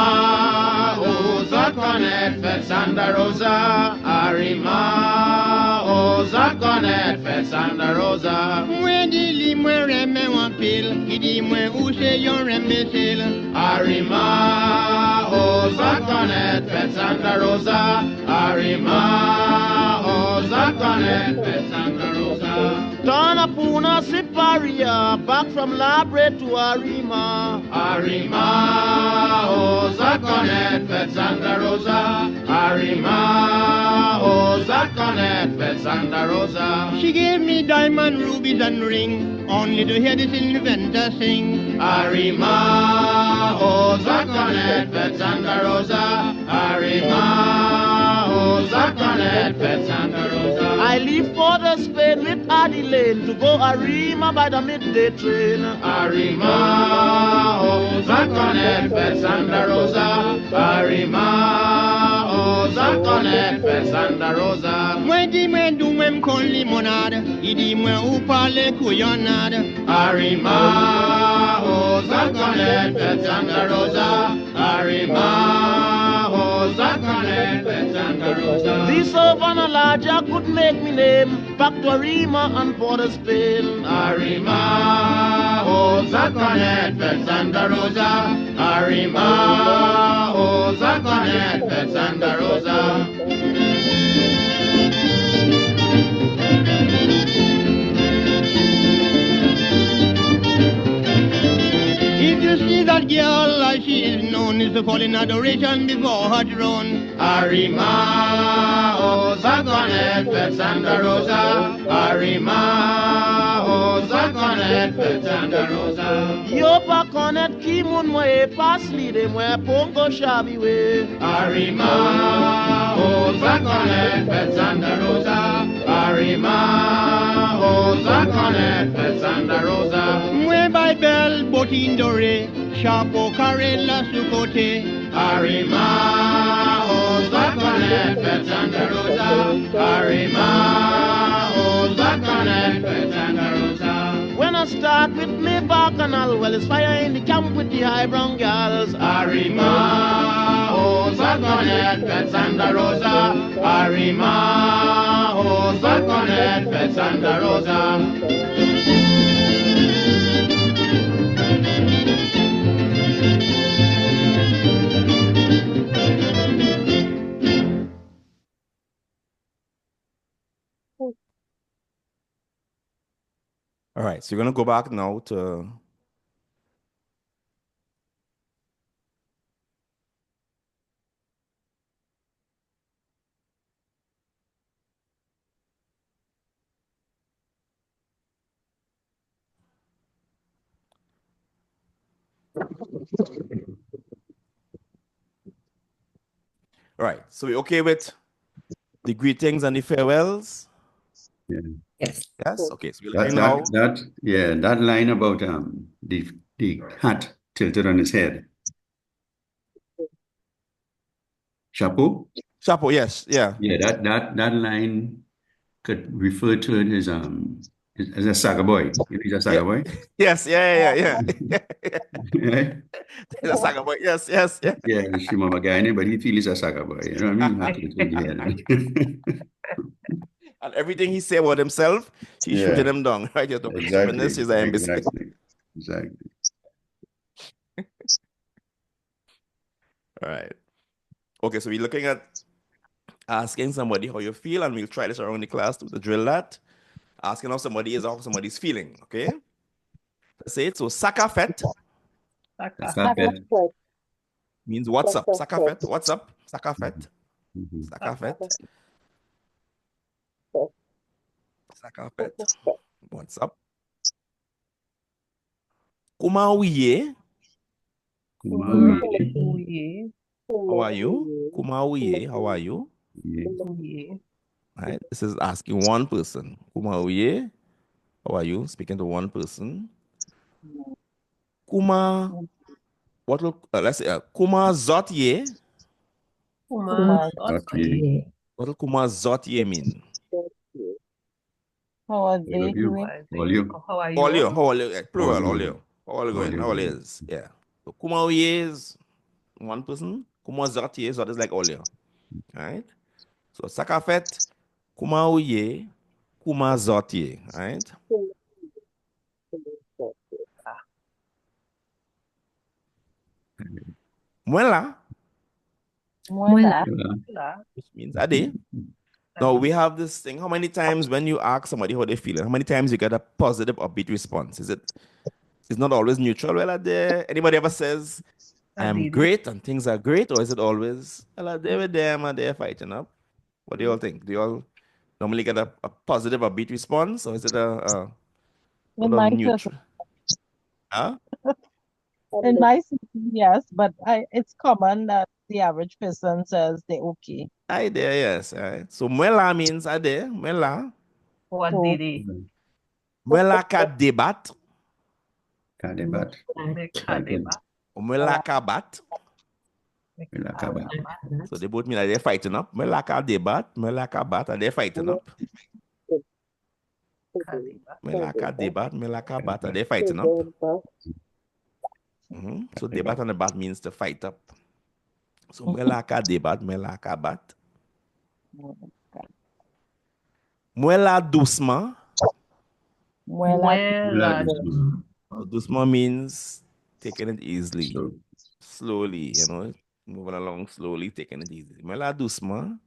Oza Conet, Fet Santa Rosa. Arima, Oza Conet, Fet Santa Rosa. Mwendi li mwen reme wampil, idi mwen use yon rembesil. Arima, Oza Conet, Fet Santa Rosa. Arima, Oza Conet, Fet Santa Rosa. Tana Puna Siparia, back from Labre to Arima. Arima, Oza Conet, Fet Santa Rosa. Arima, Oza Conet, Fet Santa Rosa. She gave me diamond, rubies, and ring, only to hear this inventor sing. Arima, Oza Conet, Fet Santa Rosa. Arima, Oza Conet, Fet Santa Rosa. I leave for the Spain with Adelaine to go Arima by the midday train. Arima, Oza Conet, Fet Santa Rosa. Arima, Oza Conet, Fet Santa Rosa. Mwen di mwen du mwen kon limonade, idi mwen ou pale kouyonade. Arima, Oza Conet, Fet Santa Rosa. Arima, Oza Conet, Fet Santa Rosa. The Savannah Larger could make me name, back to Arima and Port of Spain. Arima, Oza Conet, Fet Santa Rosa. Arima, Oza Conet, Fet Santa Rosa. If you see that girl as she is known, is to fall in adoration before her throne. Arima, Oza Conet, Fet Santa Rosa. Arima, Oza Conet, Fet Santa Rosa. Yopa Conet, Kimun Mwe, Pasli de Mwe, Pongo Shabi We. Arima, Oza Conet, Fet Santa Rosa. Arima, Oza Conet, Fet Santa Rosa. Mwe by Bell, Botin Dore, Chapeau carré la sucote. Arima, Oza Conet, Fet Santa Rosa. Arima, Oza Conet, Fet Santa Rosa. When I start with me bacchanal, well, it's fire in the camp with the high brown girls. Arima, Oza Conet, Fet Santa Rosa. Arima, Oza Conet, Fet Santa Rosa. All right, so you're gonna go back now to Right. So we okay with the greetings and the farewells? Yeah. Yes. Yes. Okay. So we're That looking now. that line about the hat tilted on his head. Chapeau? Chapo, yes, yeah. Yeah, that line could refer to it as as a saga boy. You know, he's a saga boy. Yes, yeah. Right? He's a saga boy. Yes, yeah. Yeah, she mama guy, but he feels a saga boy. You know what I mean? Hat tilted in the head. And everything he say about himself, he's shooting Yeah, him down. Right? You don't exactly, this is an embassy. exactly. All right. Okay, so we're looking at asking somebody how you feel, and we'll try this around the class to drill that. Asking how somebody is, how somebody's feeling. Okay. Let's say it. So sakafet Sakafet. means what's up. Sakafet. Sakafet. What's up? Sakafet. Mhm. Sakafet. Sakafet. What's up? Kumauye. Uye. How are you? Kumauye. How are you? Uye. Right. This is asking one person. Kumauye. How are you? Speaking to one person. Kuma. What will let's say Kuma Zotye. Kuma Okay. What will Kuma Zotye mean? How are All they of you. doing? All you. How are All you. you? How are you? Plural. All All you. you. How are you going? All you. How is? Yeah. So Kumauye is one person. Kuma Zotye. Zot is like all you. Right. So Sakafet. Kumauye. Kuma Zotye. Right. Mwela, Mwela. which means ade. Now we have this thing. How many times when you ask somebody how they feeling, how many times you get a positive upbeat response? It's not always neutral? Well, ade. Anybody ever says, I am great and things are great, or is it always, well, ade with them and they're fighting up? What do you all think? Do you all normally get a positive upbeat response, or is it a In my neutral? Huh? in my city, yes, but it's common that the average person says they're okay. I there, yes. All right. So mwela means ade, mwela. What did he? Mwela ka debat. Kadebat. Mwela ka bat. Kabat. So they both mean that they're fighting up. Melaka debat, melaka bat, and they're fighting up. Melaka debat, melaka bat, and they're fighting up. So debat and the bat means to fight up. So melaka debat, melaka bat. Mwela doucement. Doucement means taking it easily, slowly, you know, moving along slowly, taking it easy. Mwela doucement.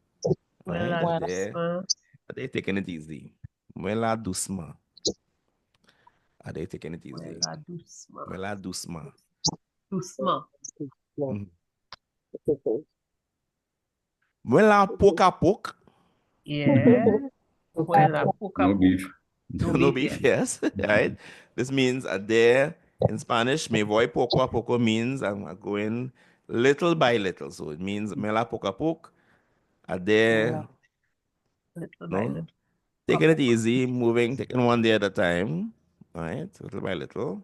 They're taking it easy. Mwela doucement. Are they taking it easy? Mwela doucement. Mwela poka pok. Yeah. No beef. No beef, yes. Right? This means there in Spanish, me voy poco a poco means I'm going little by little. So it means me la poco a poco. There, no? Taking it easy, moving, taking one day at a time. Right? Little by little.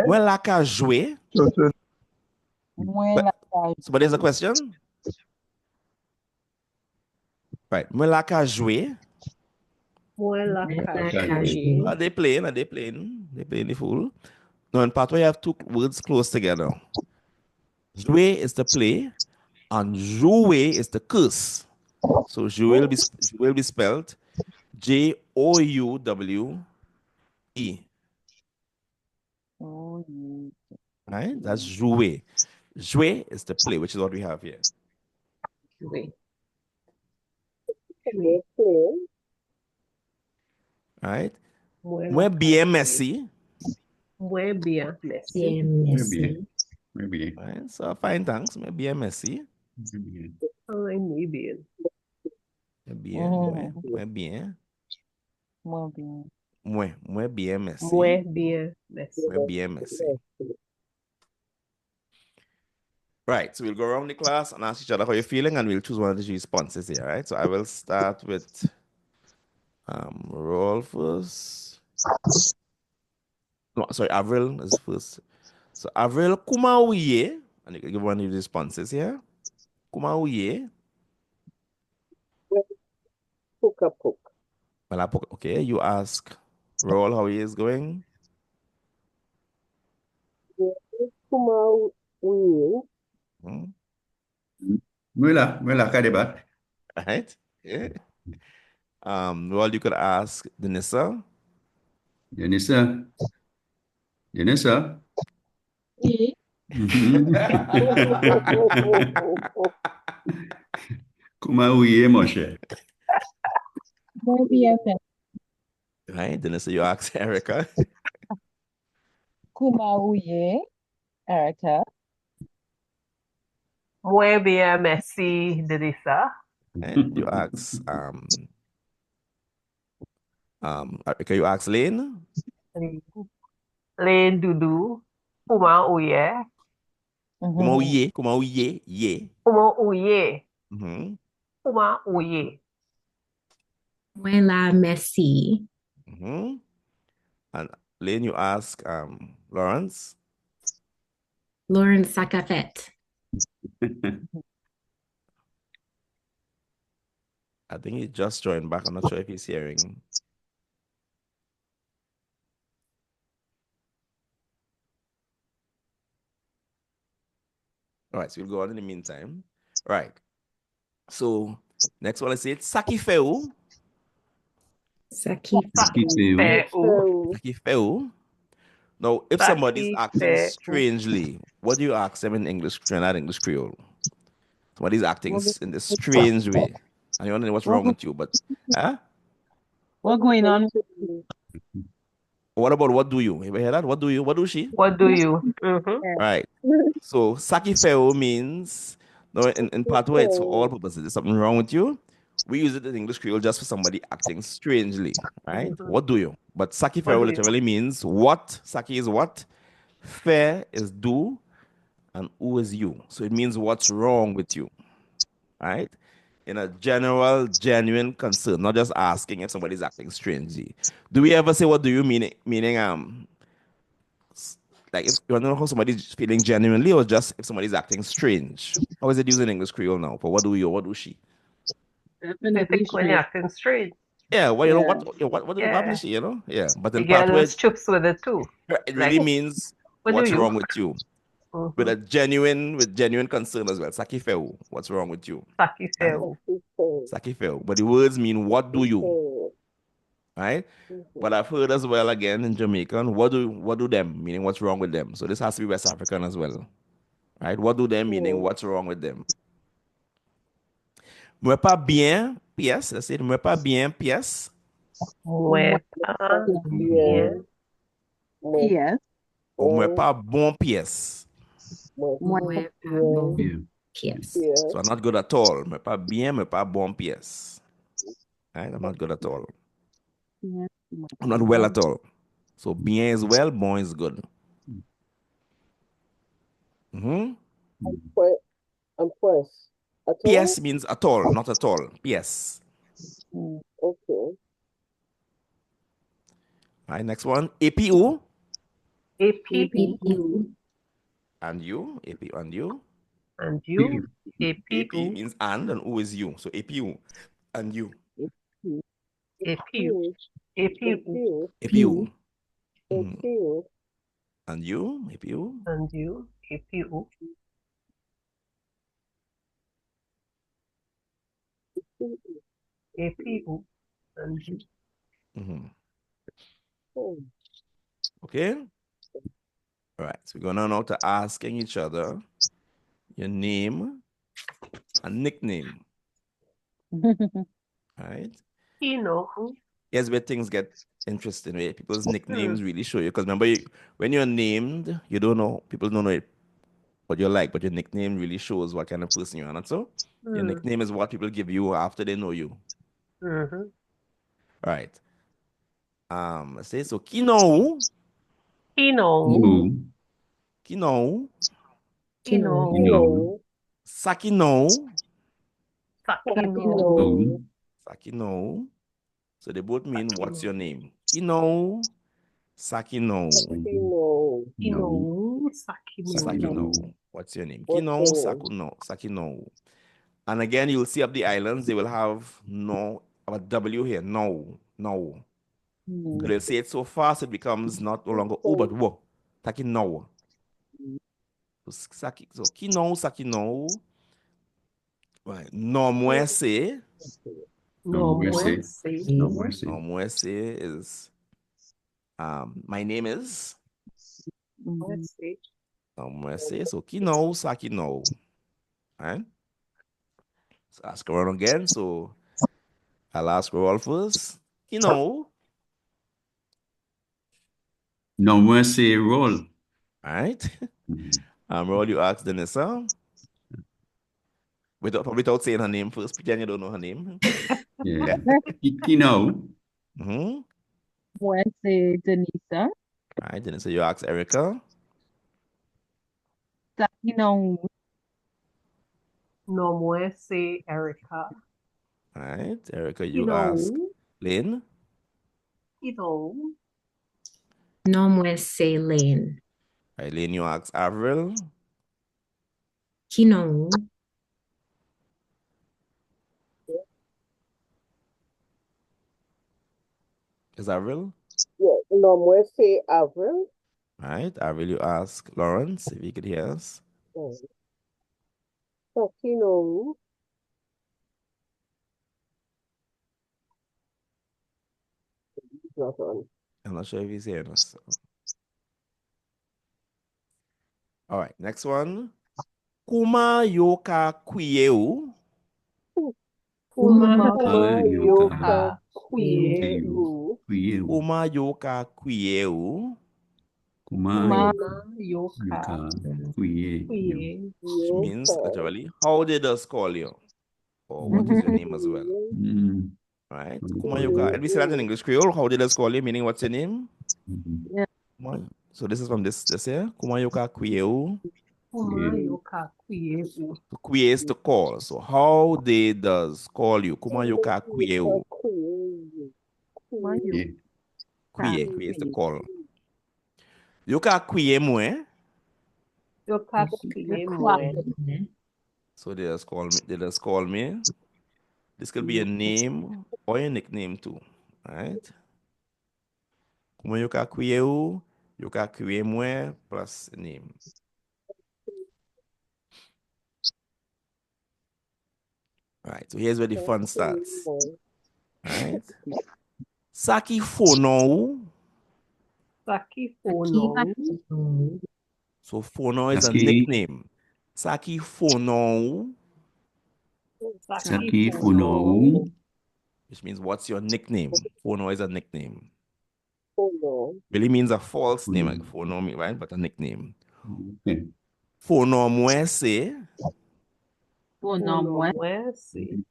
Mwela ka jouer. So, but there's a question? Right. Mwela ka jouer. Are they playing? Are they playing? They playing the fool. Now in Patwa, you have two words close together. Jouer is to play, and jouer is to curse. So jouer will be spelled Jouwe. Right? That's jouer. Jouer is to play, which is what we have here. Right? Muy bien, Messi. Muy bien, Maybe. Right? So fine, thanks. Muy bien, Messi. Ay, muy bien. Bien, muy bien. Muy bien. Muy bien, merci. Muy bien. Merci. Muy bien, merci. Right, so we'll go around the class and ask each other how you're feeling, and we'll choose one of the responses here, right? So I will start with Roll first. No, sorry, Avril is first. So Avril, kuma uye, and you can give one of the responses here. Kuma uye. Puka puk. Okay, you ask Roll how he is going. Kuma uye. Hmm. Mula Kadibat. Right? Yeah. Roll, you could ask Denisa. Janissa. Janissa. E. Kuma uye, Moshe. Muy bien. Right? Denisa, you ask Erica. Kuma uye, Erica. Muy bien, merci, Denisa. Right? You ask Erica, you ask Lane. Len Dudu. Kuma uye. Kuma uye, kuma uye, ye. Kuma uye. Mm-hmm. Kuma uye. Muela Messi. Mm-hmm. And Lane, you ask Lawrence. Lauren Sakafet. I think he just joined back. I'm not sure if he's hearing. All right, so we'll go on in the meantime. All right. So next one, let's say it's Sakifeu. Saki. Sakifeu. Sakifeu. Now, if somebody's acting strangely, what do you ask them in English, Trinidad English Creole? Somebody's acting in a strange way. And you want to know what's wrong with you, but What's going on? what about what do you? You ever hear that? What do you? What do she? What do you? Right. So Sakifeu means, no, in Patwa, it's for all purposes. There's something wrong with you. We use it in English Creole just for somebody acting strangely, right? What do you? But Sakifeu literally means what. Saki is what. Fe is do. And who is you. So it means what's wrong with you, right? In a general, genuine concern, not just asking if somebody's acting strangely. Do we ever say, what do you mean? Meaning, like if you want to know how somebody's feeling genuinely or just if somebody's acting strange? How is it used in English Creole now? For what do you or what do she? I think when you're acting strange. Yeah, well, you know what happened to she, you know? Yeah. But in You get a Patwa, little chips with it too. it really means what's wrong with you. With genuine concern as well. Sakifeu, what's wrong with you? Sakifeu. Sakifeu. But the words mean what do you? Right? But I've heard as well again in Jamaican, what do them? Meaning what's wrong with them. So this has to be West African as well. Right? What do them meaning what's wrong with them? Moi pas bien, pièce. Let's say moi pas bien, pièce. Moi pas bien. Yes. Or moi pas bon, pièce. Muela bon. Yes. So I'm not good at all. Moi pas bien, moi pas bon, pièce. Right? I'm not good at all. I'm not well at all. So bien is well, bon is good. And pues. PS means at all, not at all. PS. Okay. Right, next one. APU. APU. And you. APU and you. And you. AP means and U is you. So APU and you. APU. APU. APU. APU. And you. APU. And you. APU. APU. And you. Okay. All right. So we're going now to asking each other your name and nickname. Right? You know. Here's where things get interesting. Where people's nicknames really show you. Because remember, when you're named, you don't know. People don't know it. what you like, but your nickname really shows what kind of person you are, not so? Your nickname is what people give you after they know you. Mm-hmm. Right. Let's say so Kino. Kino. Kino. Kino. No. Sakino. Sakino. No. Sakino. So they both mean what's Sakino. your name? Kino. Sakino. No. Kino. Sakino. Sakino. What's your name? What's Kino. your name? Sakino. Sakino. And again, you'll see up the islands, they will have no, a W here. No. No. So they'll say it so fast it becomes not no longer O, but wo. Takino. So Kino, Sakino. Right. No muese. No muese. No mercy. No muese is my name is. Muese. No muese. So Kino, Sakino. Right? So ask around again. So I'll ask her all first. Kino. No mercy roll. Right? Roll, you ask Denisa. Without saying her name first, pretend you don't know her name. Yeah. Kino. Muese Denisa. Right, Denisa, you ask Erica. Sakino. No muese Erica. Right, Erica, you Kino. ask Lynn. Kino. No muese Lane. Right, Lynn, you ask Avril. Kino. Is Avril? Yeah. No muese Avril. Right, Avril, you ask Lawrence, if he could hear us. Sakino. Not on. I'm not sure if he's hearing us. So. All right, next one. Kuma yoka kuyeu. Kuma Yoka Kuyeu. Kuma yoka kuyeu. Kuma Yoka Kuyeu. Which means literally, how they just call you? Or what is your name as well? Right? Kuma yoka. And we say that in English Creole, how they just call you, meaning what's your name? So this is from this here. Kuma yoka kuyeu. Kuma Yoka Kuyeu. To kuye is to call. So how they does call you? Kuma yoka kuyeu. Kuye is to call. Yoka kuye mwe. Yoka Kuyeu. So they just call me. They just call me. This could be a name or a nickname too. Right? Kuma yoka kuyeu. Yoka kuye mwe plus a name. Right. So here's where the fun starts. Right? Saki fono. Saki Fono. So fono is a Saki. nickname. Saki fono, Saki Funo. which means what's your nickname? Fono is a nickname. Fono. Really means a false name, like fono, right? But a nickname. Okay. Fono muese. Fono Muese.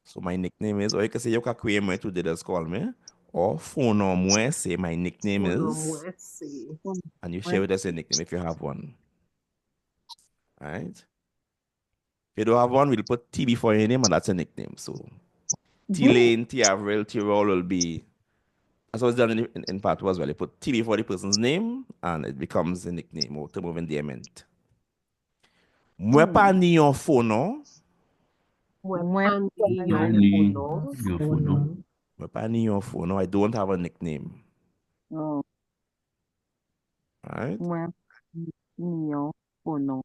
So my nickname is, or you can say yoka kweme to just call me. Or fono muese, my nickname Fono is. Muese. And you share with us your nickname if you have one. Right? If you don't have one, we'll put T before your name, and that's a nickname. So T Lane, T Avril, T Roll will be, as I was done in Patwa as well. You put T before the person's name, and it becomes a nickname or term of endearment. Mwepa ni yon fono. Mwepani Yofono. Mwepa ni yon fono. I don't have a nickname. Oh. Right? Fono.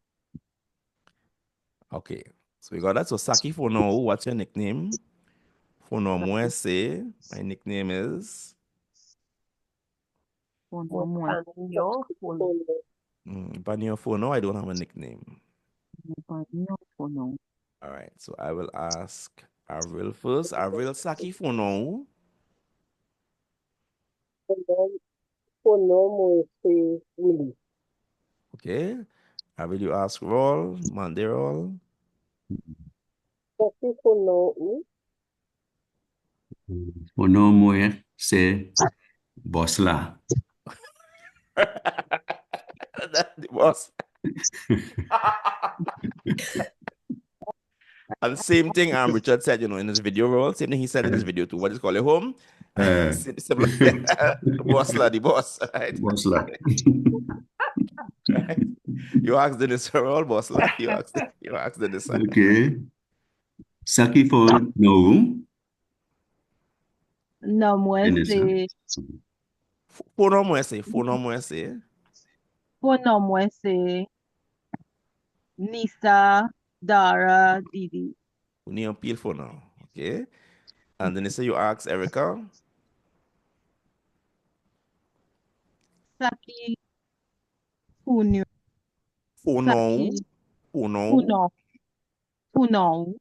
Okay. So we got that. So Saki fono, what's your nickname? Fono mwese. My nickname is. Mwepani Yofono. Mwepa yon fono. I don't have a nickname. Fono. All right. So I will ask Avril first. Avril, Saki fono. Fono muese Willie. Okay. Will you ask roll? Monday roll. Saki Fono. Fono moe se bosla. The boss. And same thing Richard said, in his video role. Same thing he said in his video too. What is called a home? Similar thing. The boss, right? Bosla. Right? You ask Dennis role, boss. You ask Dennis. Okay. Saki for no. No muese, Fono muese. no muese, Nisa, Dara, Didi. We need a peel for now. Okay. And then you ask Erica. Saki, Puno, Fono. Saki, Puno.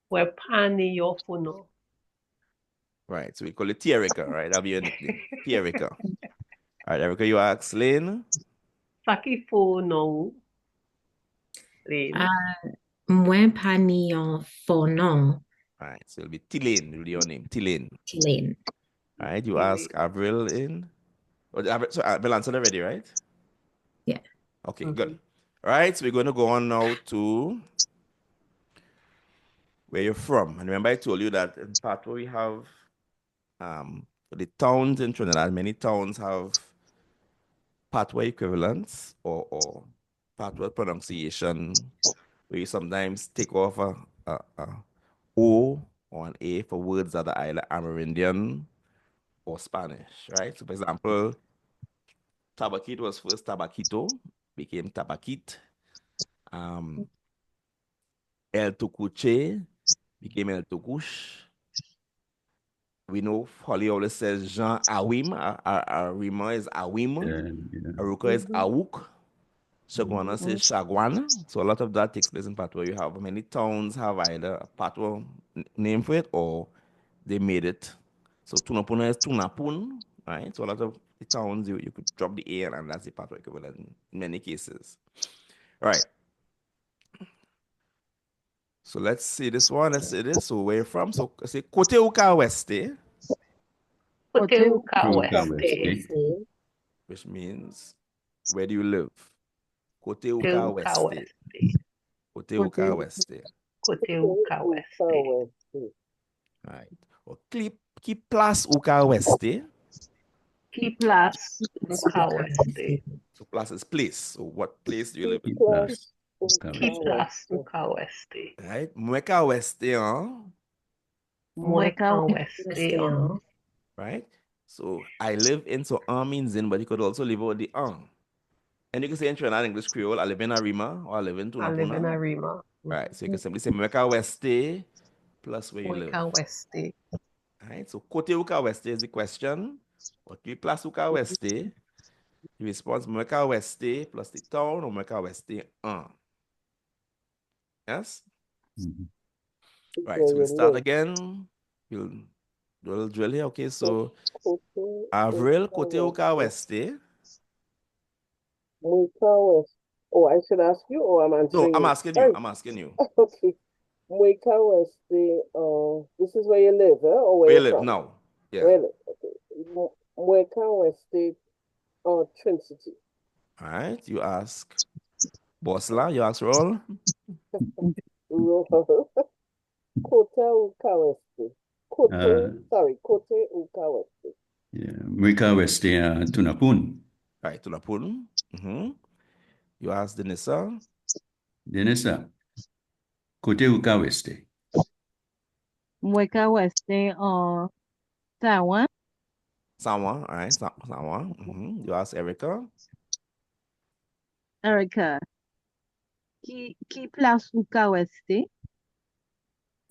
Where pani yo funo. Right. So we call it Erica, right? That'll be your nickname. Erica. All right, Erica, you ask Lane. Saki funo. Lane. Mwen pa ni yon fonon. All right. So it'll be Tilane, will be your name. Tilane. Tilane. All right. You ask Avril in. So Avril answered already, right? Yeah. Okay, good. All right. So we're going to go on now to where you're from. And remember, I told you that in Patwa we have the towns in Trinidad. Many towns have Patwa equivalents or Patwa pronunciation, where you sometimes take off a O or an A for words that are either Amerindian or Spanish, right? So, for example, Tabaquit was first Tabaquito, became Tabaquit. El Tucuche became El Tucush. We know Holly always says Jean Awim. Arima is Awim. Aruka is Awuk. Shagwana says Shagwan. So a lot of that takes place in Patwa. You have many towns have either a Patwa name for it or they made it. So Tunapuna is Tunapun, right? So a lot of the towns you could drop the A and that's the Patwa equivalent in many cases. Right. So let's see this one. Let's see this. So where you from? So say Koteuka Weste. Koteuka Weste. Which means where do you live? Koteuka Weste. Koteuka Weste. Koteuka Weste. Right. Or Keep Plus Uka Weste. Keep Plus Uka Weste. So plus is place. So what place do you live in? Keep Plus Uka Weste. Right. Mweka Weste, Mweka Weste. Right. So I live in, so means in, but you could also live out the And you can say in Trinidad English Creole, I live in Arima or I live in Tunapuna. I live in Arima. Right. So you can simply say Mweka Weste plus where you live. Mweka Weste. Right. So Koteuka Weste is the question. Or plus Uka Weste. The response Mweka Weste plus the town or Mweka Weste. Yes? Right. So we'll start again. We'll do a little drill here. Okay. So Avril Koteuka Weste. Mweka West. Oh, I should ask you or I'm answering No, I'm you? asking you. I'm asking you. Okay. Mweka West, this is where you live, or Where you you're live from? now? Yeah. Where you live, okay. Mweka West, Trinity. All right. You ask Bosla. You ask Roll. Kote Uka West. Kote Uka West. Yeah, Mweka Weste Tunapun. Right. Tunapun. You ask Denisa. Denisa. Koteuka Weste. Mweka Weste, Sawa. Sawa. All right. Sawa. You ask Erica. Erica. Ki Plus Uka Weste.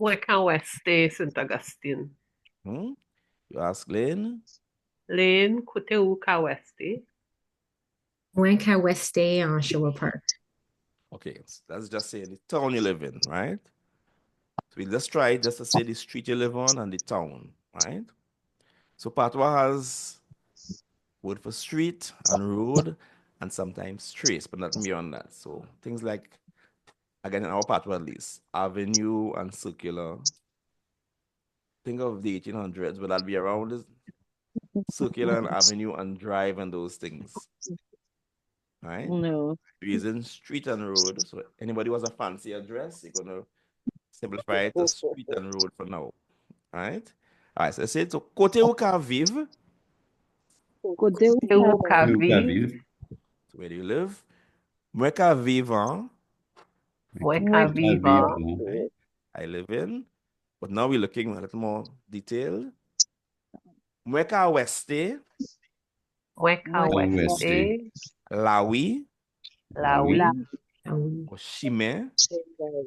Mweka Weste, St. Augustine. You ask Lane. Lane, Koteuka Weste. Mwen ka Weste on Showa Park. Okay. So let's just say the town you live in, right? So we'll just try just to say the street you live on and the town, right? So Patwa has word for street and road and sometimes trace, but nothing beyond that. So things like, again, in our Patwa at least, avenue and circular. Think of the 1800s, but that'll be around this circular and avenue and drive and those things. Right? No. Using street and road. So anybody who has a fancy address, you're gonna simplify it to street and road for now. Right? All right, so I said, so côté où ka vive, Côté où Eu ka nunca Eu nunca vi, vi. so where do you live? Moi ka vive, hein? Mueca Viva, Right? I live in. But now we're looking a little more detailed. Moi ka weste, Mueca Oeste, Lawi, Lawi, or Chimay.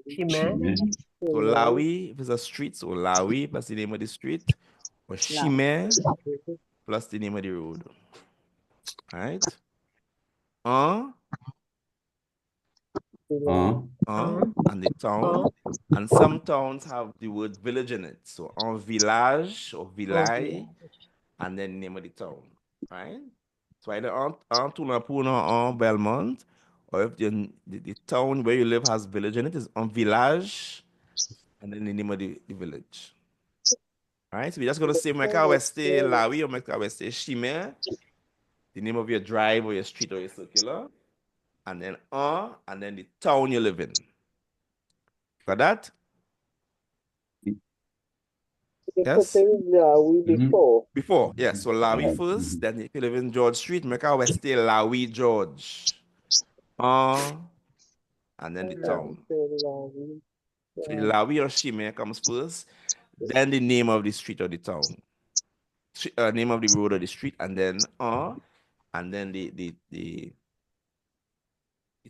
Chimay, So Lawi, if it's a street, so Lawi plus the name of the street, or Chimay plus the name of the road. All right? And the town. And some towns have the word village in it. So village or village, and then the name of the town. Right? So either on Tunapuna or Belmont, or if the town where you live has village in it, is on village, and then the name of the village. All right, so we're just going to say Mecca Weste Lawi or Mecca Weste Shime, the name of your drive or your street or your circular, and then the town you live in. Got that? Yes? Lawi before. Before, yes. So Lawi first, then if you live in George Street, Mecca Weste Lawi George. And then the town. So the Lawi or Shime comes first, then the name of the street or the town. Name of the road or the street, and then the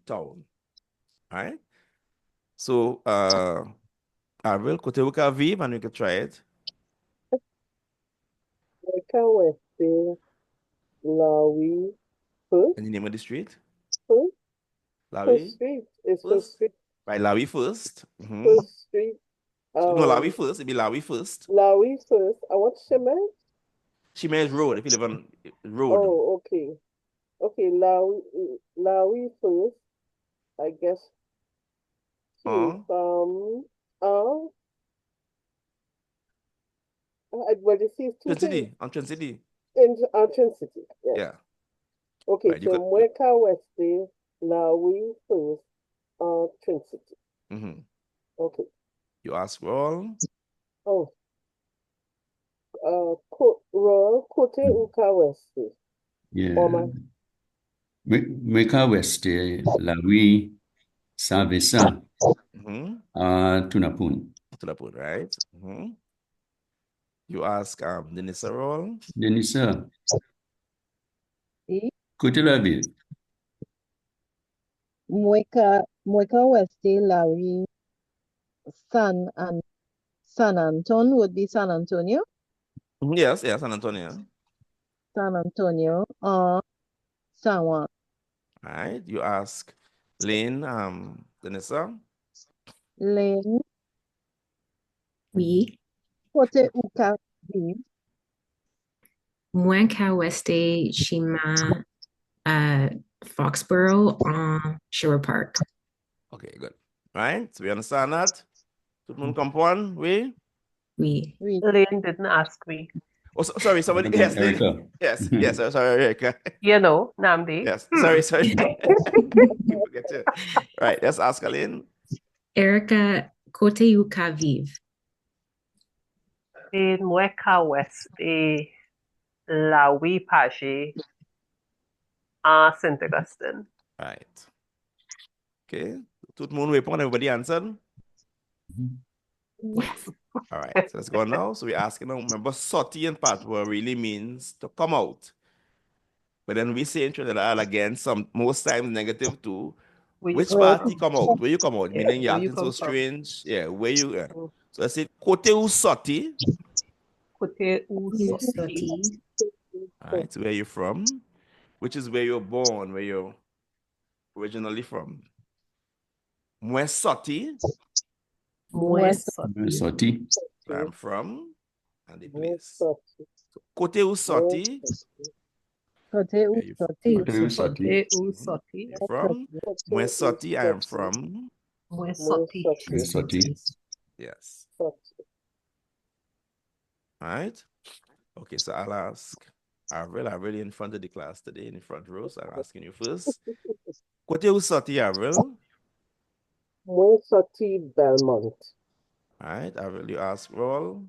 town. All right. So Arvel, côté où ka vive, and we can try it. Mueca Weste Lawi first. And the name of the street? First Lawi? street. It's first street. Right, Lawi first. First street. So, no, Lawi first. It'd be Lawi first. Lawi first. I want Shimei. Shimei is road, if you live on road. Oh, okay. Okay, Lawi first. I guess. What you see is two things. On Trent City. On Trent City. Yes. Yeah. Okay, Right, so Mueca Weste, Lawi first, Trent City. Okay. You ask Roll. Oh. Roll, Côté où ka Weste. Yeah. Mueca Weste, Lawi, Savisa, Tunapun. Tunapun, right? You ask Denisa Roll. Denisa, côté la ville. Mueca Weste Lawi San Antonio would be San Antonio. Yes, San Antonio. San Antonio San Juan. All right. You ask Lane, Denisa. Lane. Oui. Côté où ka vive. Mueca Weste Shima Foxborough Sherwood Park. Okay, good. All right. So we understand that? Tout le monde comprend? Oui? Oui. Lane didn't ask me. Oh, sorry, somebody. Yes, Erica. Yes, sorry, Erica. You know, Namdi. Yes, sorry. Forget you. Right, let's ask Aline. Erica, côté où ka vive. In Mueca Weste, Lawi Pache, St. Augustine. Right. Okay. Tout le monde répond, everybody answered? Yes. All right, so let's go now. So we're asking now, remember, sorti in Patwa really means to come out. But then we say in Trinidad again, most times negative too. Which party come out? Where you come out? Meaning you're acting so strange. Yeah, where you So I said, Côté où sorti. Côté où sorti. All right, so where you from? Which is where you're born, where you're originally from. Moi sorti. Moi sorti. Where I'm from and the place. So, côté où sorti. Kote Where you Usoti. Kote Soti. Soti. you from? Mwen Soti, I am from. Mwe Soti. Soti. Yes. Soti. All right. Okay, so I'll ask Avril. Avril in front of the class today, in the front row. So I'm asking you first. Kote Usoti, Avril. Mwe Soti Belmont. All right, Avril, you ask Roll.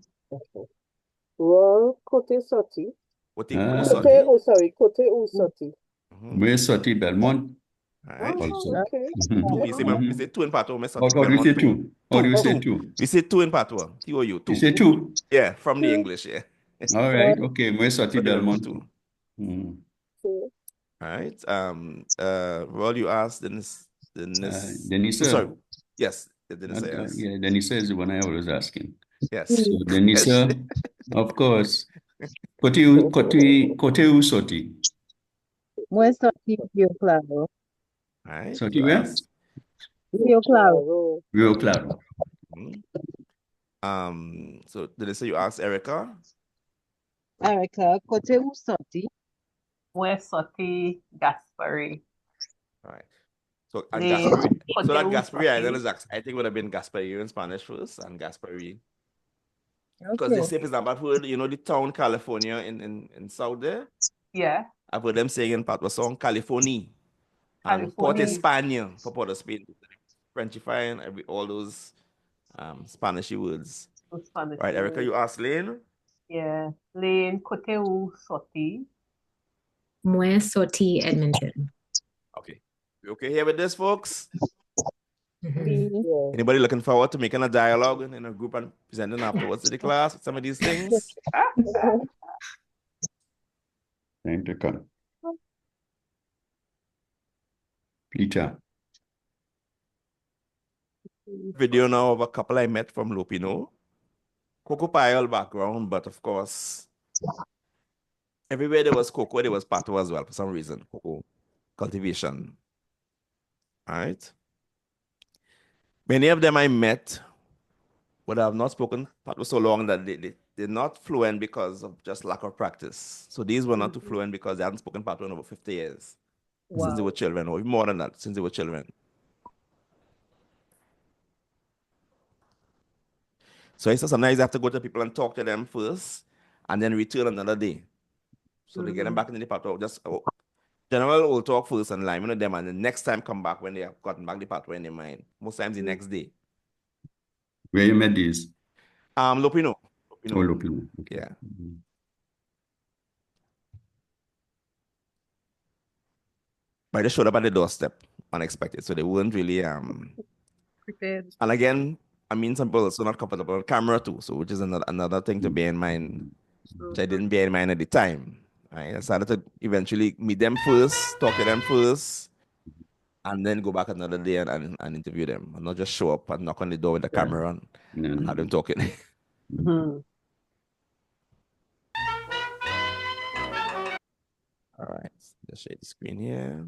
Roll Kote Soti. Kote Ah. Usoti. Sorry, Kote Usoti. Mwe Soti Belmont. All right. Also. Okay. We say two in Patwa. Mwen How Soti do you Belmont say two. two? How do you say Two. two? We say two in Patwa. T-O-U, two. You say two? Yeah, from the English, yeah. All right. Okay. Mwe Soti Soti Belmont. two. Mm. Okay. All right. Roll, you asked Dennis. Denisa. Sorry. Yes. Denisa, yes. Yeah, Denisa is the one I was asking. Yes. So Denisa, of course. Kote Usoti. Mwe Soti Rio Claro. All right. Soti You where? asked. Rio Claro. Rio Claro. So Denisa, you asked Erica. Erica, Kote Usoti. Mwe Soti Gaspari. All right. So and Lane. Gaspari. So that Kote Gaspari Island Usoti. is I think would have been Gaspari in Spanish first and Gaspari. Because Okay. they say, for example, I've heard, the town California in South there. Yeah. I've heard them saying in Patwa song California. And Port California. España for Port of Spain. Frenchifying all those Spanishy words. Spanish Right, Erica, word. you asked Lane. Yeah. Lane Kote Soti. Mwe Soti Edmonton. Okay. We okay here with this, folks? Mhm. Yeah. Anybody looking forward to making a dialogue in a group and presenting afterwards to the class with some of these things? Time to come. Peter. Video now of a couple I met from Lupino. Cocoa pile background, but of course, everywhere there was cocoa, there was Patwa as well for some reason. Cocoa cultivation. All right. Many of them I met would have not spoken Patwa so long that they're not fluent because of just lack of practice. So these were not too fluent because they hadn't spoken Patwa in over 50 years. Since they were children, or even more than that, since they were children. So it's sometimes you have to go to people and talk to them first, and then return another day. So they get them back in the Patwa. General will talk first and line with them, and the next time come back when they have gotten back the Patwa in their mind. Most times the next day. Where you met these? Lupino. Oh, Lupino. Okay. Yeah. But they showed up at the doorstep unexpected, so they weren't really Prepared. And again, I mean, some people are also not comfortable on camera too, so which is another thing to bear in mind, which I didn't bear in mind at the time. I decided to eventually meet them first, talk to them first, and then go back another day and interview them, and not just show up and knock on the door with the camera and have them talking. All right, let's share the screen here.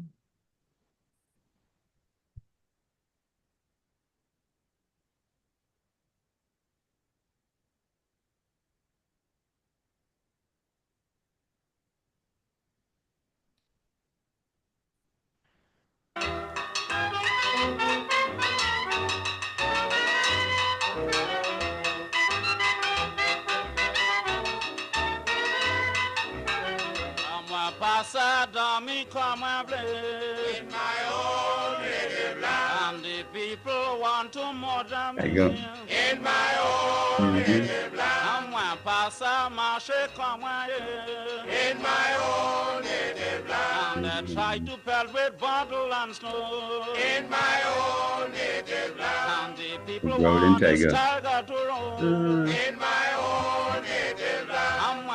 In my own native land, and the people want to murder me. In my own native land, in my own native land, and they try to pelt with bottle and snow. In my own native land, and the people want this tiger to roam. In my own native land,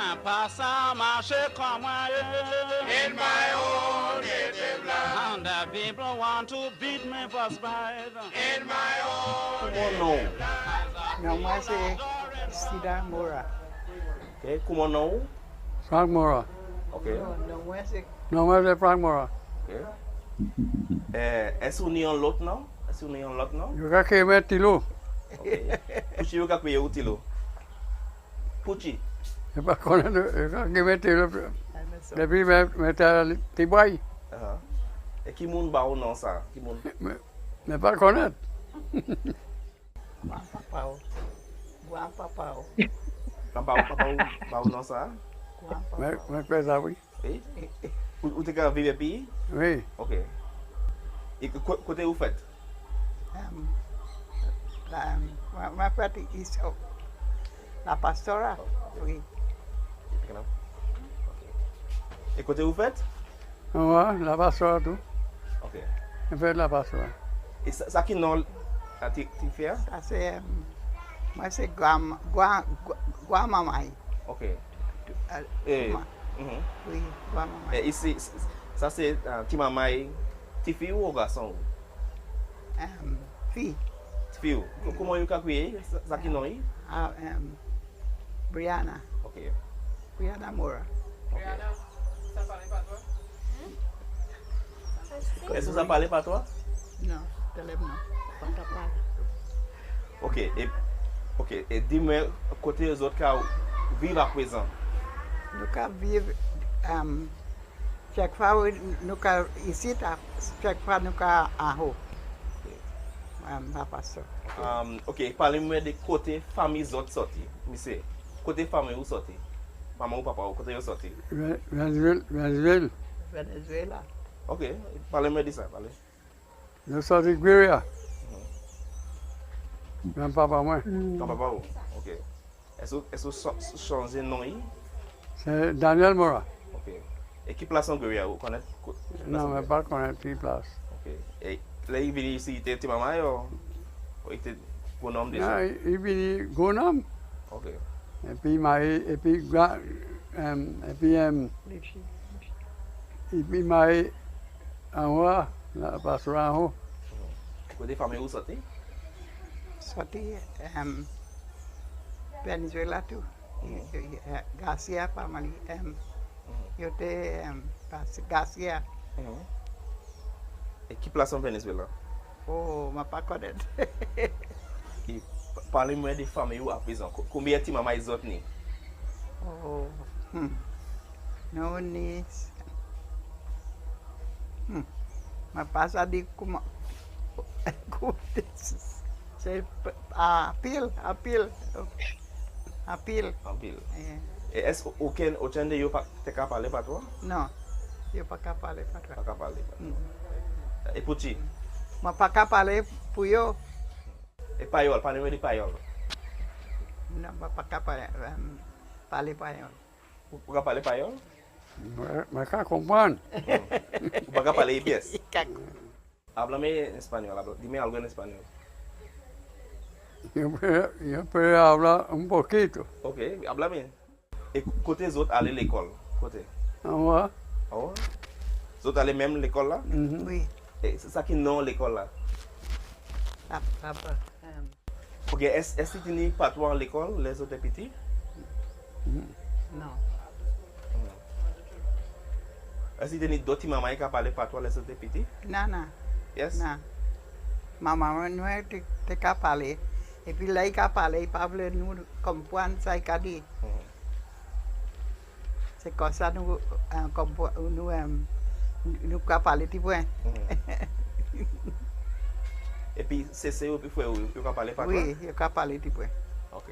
in my own native land, and the people want to beat me for spite. In my own native land. No más Sida Mora. Okay, come on now. Frank Mora. Okay. No más Frank Mora. Okay. Es union lot now? Es union lot now? You got que met tilo. Puchi you got utilo. Puchi. You got que met tilo. Depuis, je suis boy. Et qui moun ba ou non ça? Qui moun? Mais pas connaître. Papa. Papa. Papa ou non ça? Mais quoi ça, oui? Oui. Ou t'es qu'à vivre pays? Oui. Ok. Et côté où faites? Ma fête ici, la pastora, oui. Et côté où faites? Ouais, la passoire, tout. Ok. Je fais la passoire. Et ça qui non, tu fais? Ça c'est, moi c'est Guamamai. Ok. Et, Oui, Guamamai. et ici, ça c'est Timamai, ti fille ou garçon? Fille. Ti fille. Comment vous avez créé ça qui non? Brianna. Ok. Brianna Mora. Est-ce que ça parle pas toi? Non, je l'aime non. Pas parler. Ok, et dis-moi, côté les autres qui vivent à présent. Nous vivons, chaque fois, nous ici, chaque fois, nous en haut. Papa ça. Ok, parlez-moi de côté famille autres sortis. Monsieur, côté famille où sorti? Maman ou papa, côté où sorti? Venezuela. Venezuela. Ok, parlez-moi de ça, parlez. Nous sommes de Guérilla. Même papa, moi. Ton papa où? Ok. Est-ce que changer nom? C'est Daniel Mora. Ok. Et qui place en Guérilla, vous connaissez? Non, mais pas connaître qui place. Ok. Et là, il vient ici, il était maman ou il était bon homme déjà? Non, il vient Gonam. Ok. Et puis, il m'a en haut, la passoire en haut. Côté famille où sorti? Sorti Venezuela tout. Garcia family. Yo te Garcia. Et qui place en Venezuela? Oh, ma pas connaître. Parlez-moi des familles où à présent. Combien de maman ils ont ni? Oh, no niece. Ma pasa di kuma. C'est pile. En pile. Et est-ce qu'aucun de vous ne peut parler pas toi? Non, je ne peux pas parler pas toi. Pas parler. Et pour qui? Je ne peux pas parler pour eux. Et payol, parlez-moi de payol. Non, je ne peux pas parler payol. Vous pouvez parler payol? Je ne comprends. Vous pouvez parler pièce? Háblame en español, dime algo en español. Yo puedo hablar un poquito. Ok, háblame. Et côté les autres, aller à l'école. Côté. Ah ouais? Ah ouais? Les autres, aller même à l'école là? Oui. Et c'est ça qui non l'école là? Ok, est-ce que tu n'es pas toi à l'école, les autres petits? Non. Est-ce que tu n'es d'autres mamans qui parlent pas toi, les autres petits? Non. Yes? Non. Ma maman nous a qu'à parler. Et puis là, il a parlé, il parle nous comprendre ça, il a dit. C'est comme ça nous nous parler du point. Et puis, c'est ça, il faut parler pas toi? Oui, il a parlé du point. Ok.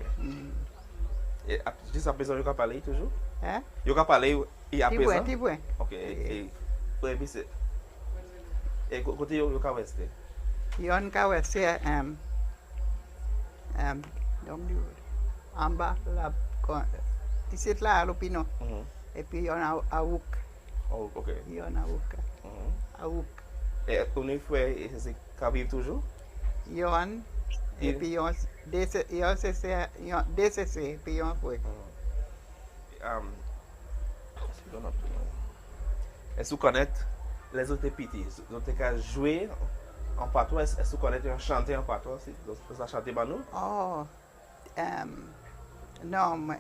Et juste à présent, il a parlé toujours? Hein? Il a parlé et à présent? Du point. Ok. Et puis, c'est... Et côté, il a resté? Il a resté en bas, là, ici là, à l'opinion. Et puis il y en a à Ouk. Oh, ok. Il y en a à Ouk. Et on est frère, c'est qu'à vivre toujours? Il y en et puis il y a DCC, puis il y a fait. Est-ce que vous connaissez les autres petits? Vous avez joué en patois? Est-ce que vous connaissez chanter en patois? Vous avez chanté par nous? Oh, non,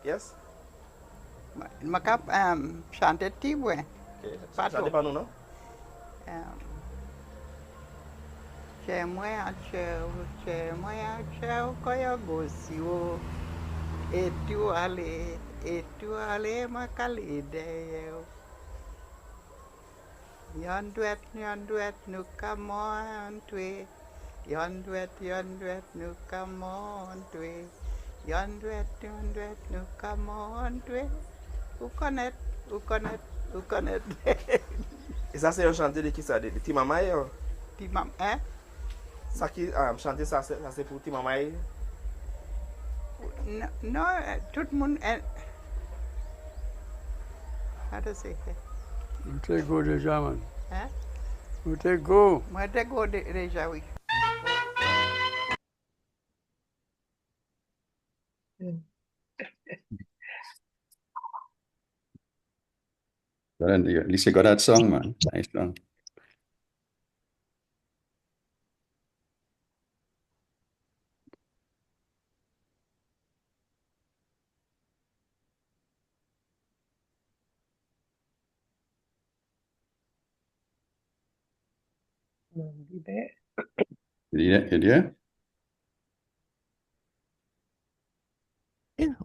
Yes? je peux chanter petit peu. Chantez par nous, non? Chez moi, koya gosi o. Et tu allez, Etuale makalideo. Yon duet nu come on twe. Yon duet nu come on twe. Yon duet nu come on twe. Ukonet. Is that say chante de qui ça de Timamay or Timam, eh? ça qui chante ça c'est pour Timamay? No, tout le monde, how to say it? Où t'es go déjà, man? Hein? Où t'es go? Moi, t'es go déjà, oui. Well, at least you got that song, man. Nice song. You there? Yeah.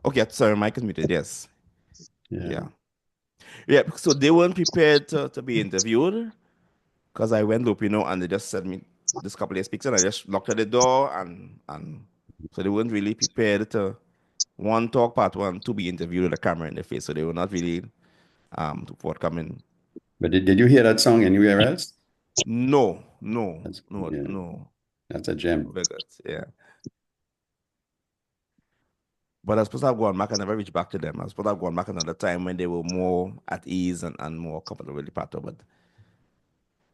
Okay, sorry, mic is muted. Yes. Yeah. Yeah, so they weren't prepared to be interviewed because I went up, and they just said me this couple of speaks and I just locked at the door and so they weren't really prepared to talk part one to be interviewed with a camera in the face. So they were not really forthcoming. But did you hear that song anywhere else? No. That's a gem. Yeah. But I was supposed to have gone back and never reached back to them. I was supposed to have gone back another time when they were more at ease and more comfortable with the Patwa.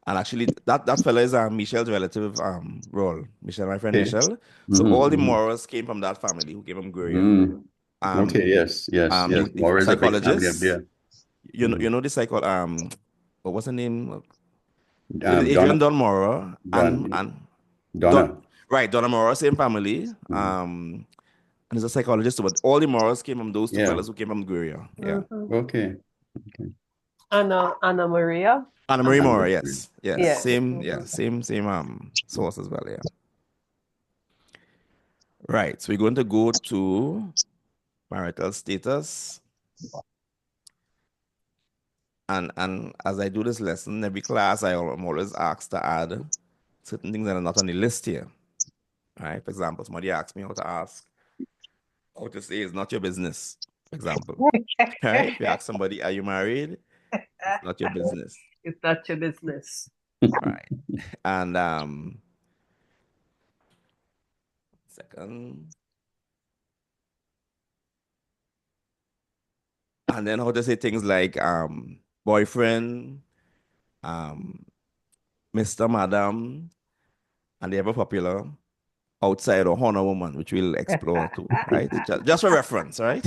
And actually, that fella is Michelle's relative role. Michelle, my friend Okay. Michelle. So all the Morals came from that family who came from Guria. Okay, yes. The Morals a big family up psychologist. there. You know the what was her name? Donna. Adrian Don Moro and Donna. Right, Donna Moro, same family. And there's a psychologist, but all the Morals came from those two fellas who came from Guria. Yeah. Okay. Anna Maria. Anna Marie Mora, yes. Yeah. Same source as well, yeah. Right. So we're going to go to marital status. And as I do this lesson, every class I'm always asked to add certain things that are not on the list here. Right? For example, somebody asked me how to say it's not your business. For example. Right? If you ask somebody, are you married? It's not your business. It's not your business. Right. And second. And then how to say things like boyfriend, Mr. Madam, and the ever popular outside or honor woman, which we'll explore too, right? Just for reference, right?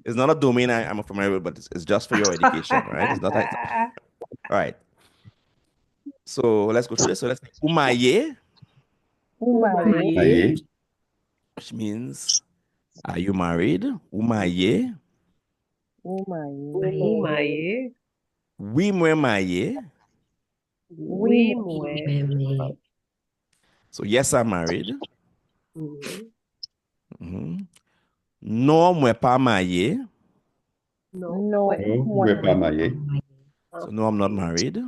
It's not a domain I'm familiar with, but it's just for your education, right? It's not like, all right. So let's go through this. So let's Umaye, which means are you married? Umaye. Umaye. Wimwe. So yes, I'm married. No mwepa maye. So no, I'm not married.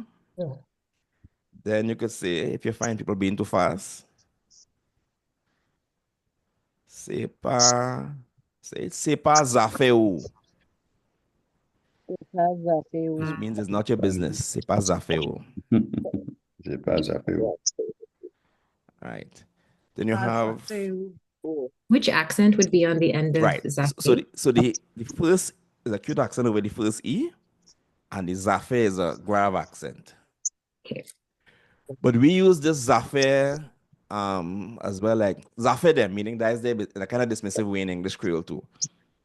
Then you could say, if you find people being too fast, c'est pas zafeu. Which means it's not your business. C'est pas zafeu. Right. Then you have Which accent would be on the end of Zafe? So the first is a cute accent over the first E, and the Zafe is a grave accent. Okay. But we use this Zafe as well, like Zafe them, meaning that is there in a kind of dismissive way in English Creole too.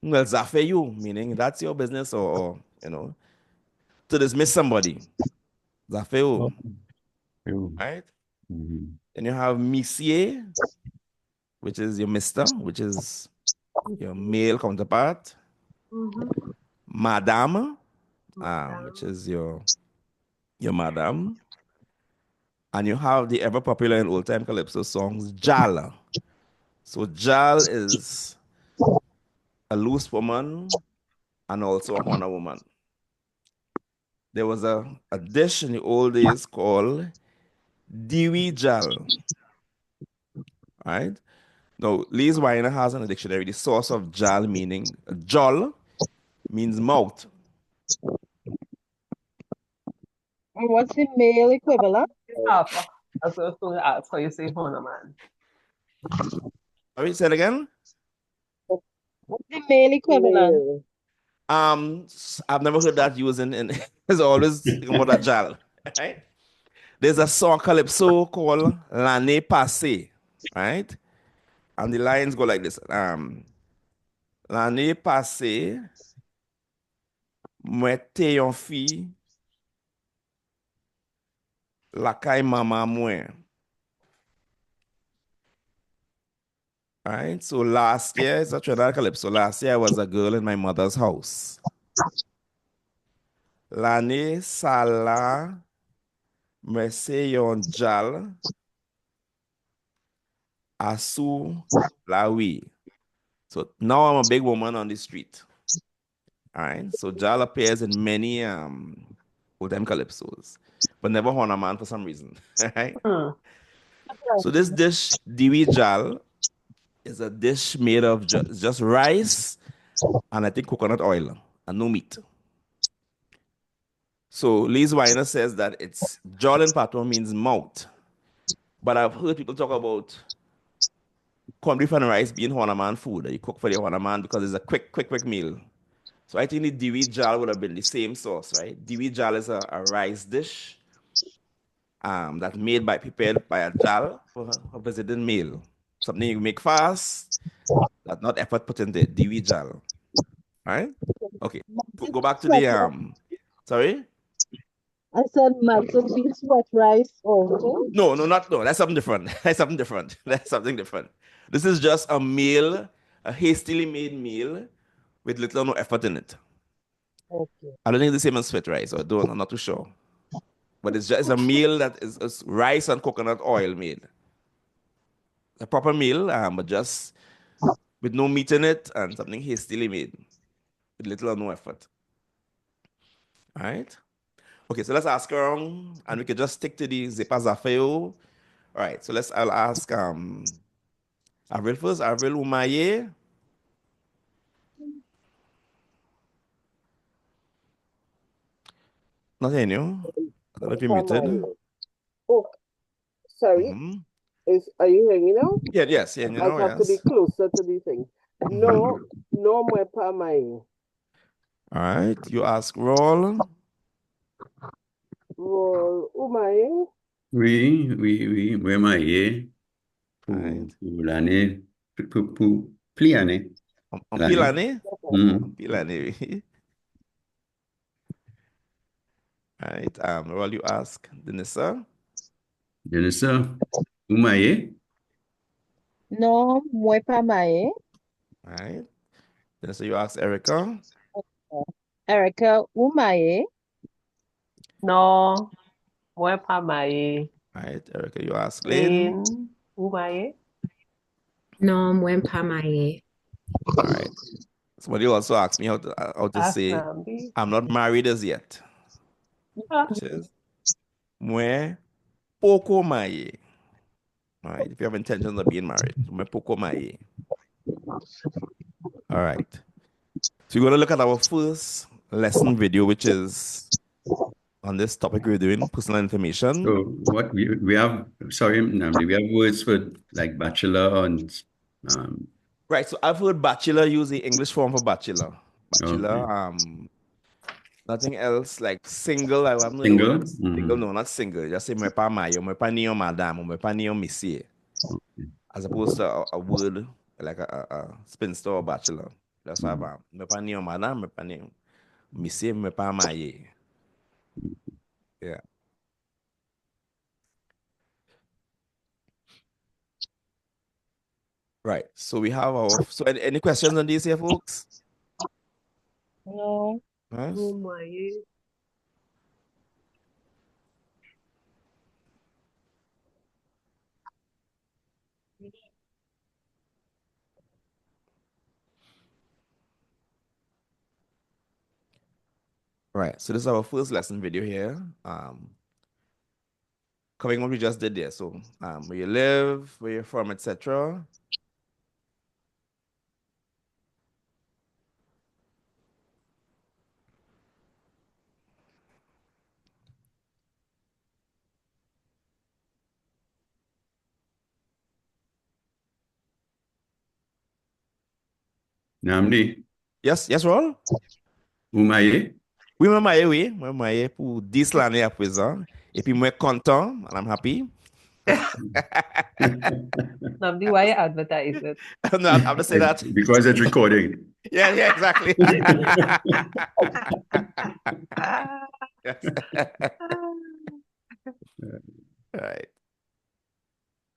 Well, Zafe you, meaning that's your business or to dismiss somebody. Zafe you. Right? Then you have Monsieur, which is your Mr., which is your male counterpart. Madame, which is your madam. And you have the ever popular in old time calypso songs, Jal. So Jal is a loose woman, and also a Hona woman. There was a dish in the old days called Diwi Jal, right? Now, Lee's Weiner has in the dictionary the source of jal meaning jol means mouth. And what's the male equivalent? Papa. I was going to ask how you say Hona man. Sorry, say it again. What's the male equivalent? Male. I've never heard that used in it's always thinking about a jal, right? There's a song calypso called L'année passée, right? And the lines go like this. L'année passée, moi t'ai yon fille, la caille maman moi. Right? So last year, it's a Trinidad calypso. Last year, I was a girl in my mother's house. L'année ça là, moi c'est yon jal, asu la oui. So now I'm a big woman on the street. All right. So Jal appears in many old time calypsos, but never Horn a man for some reason. All right. So this dish, Diwi Jal, is a dish made of just rice and I think coconut oil and no meat. So Liz Weiner says that it's Jal in Patwa means mouth. But I've heard people talk about corned beef and rice being Horn a man food. That you cook for the Horn a man because it's a quick meal. So I think the diwi jal would have been the same sauce, right? Diwi jal is a rice dish that's prepared by a jal for a visiting meal. Something you make fast, that not effort put into it. Diwi jal. Right? Okay. Go back to the sorry? I said might it be sweat rice also? No, that's something different. That's something different. That's something different. This is just a meal, a hastily made meal with little or no effort in it. Okay. I don't think it's the same as sweat rice, or don't, I'm not too sure. But it's just a meal that is rice and coconut oil made. A proper meal, but just with no meat in it and something hastily made with little or no effort. All right. Okay, so let's ask around, and we could just stick to the Zepa Zafeo. All right, so I'll ask Avril first. Avril Umaye. Nothing new. I don't know if you're muted. Oh, sorry. Mm-hmm. Are you hearing me now? Yeah, yes, yeah, you I know, have to be yes. closer to the thing. No, no me pa mai. All right, you ask Roll. Roll umai. Oui, vraiment, All right. pour l'année, pour pli année, En pile l'année. année? En pile année, oui. All right, Roll, you ask Denisa. Jennifer, vous m'aillez? No, moi pa mae. All right. Denisa, you ask Erica. Erica, umaye. No, moi pa mai. All right, Erica, you ask Lynn. Lynn, umaye. No, mwen pa maye. All right. Somebody also asked me how to Ask say Nambi. I'm not married as yet, Ah, which is mwe poco maye. All right. If you have intentions of being married, mwe poco maye. All right. So we're going to look at our first lesson video, which is on this topic we're doing, personal information. So what we have, sorry, Namdi, we have words for like bachelor and Right. So I've heard bachelor use the English form for bachelor. Bachelor. okay. Nothing else like single. I haven't heard the Single. word single. No, not single. Just say me pa mayo, me pa niyo madam, or me pa niyo monsieur. As opposed to a word like a spinster or bachelor. That's why I'm me pa niyo madam, me pa niyo monsieur, me pa maye. Yeah. Right. So we have our. So any questions on these here, folks? No. Huh? umaye. Right. So this is our first lesson video here. Covering what we just did there. So where you live, where you're from, etc. Namdi, Yes, Roll. Umaye. Oui, moi maye pour 10 l'année à présent. Et puis moi content, and I'm happy. Namdi, why you advertise it? No, I'm just saying that. Because it's recording. Yeah, exactly. Yes. Right.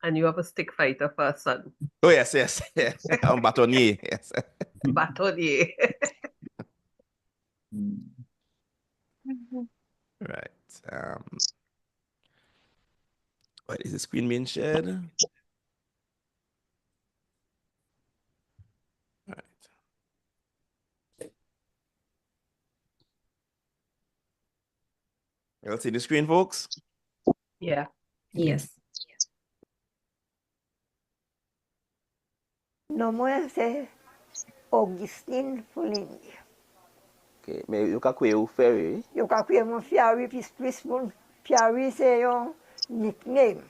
And you have a stick fighter for a son. Oh, yes. I'm bâtonnier, yes. Bâtonnier. Right. What is the screen being shared? Right. Y'all see the screen, folks? Yeah. Yes. Nombre c'est Augustine Foligny. Okay, mais you can create a ferry. Eu calculei mon fiawi, plus mon fiawi c'est un nickname.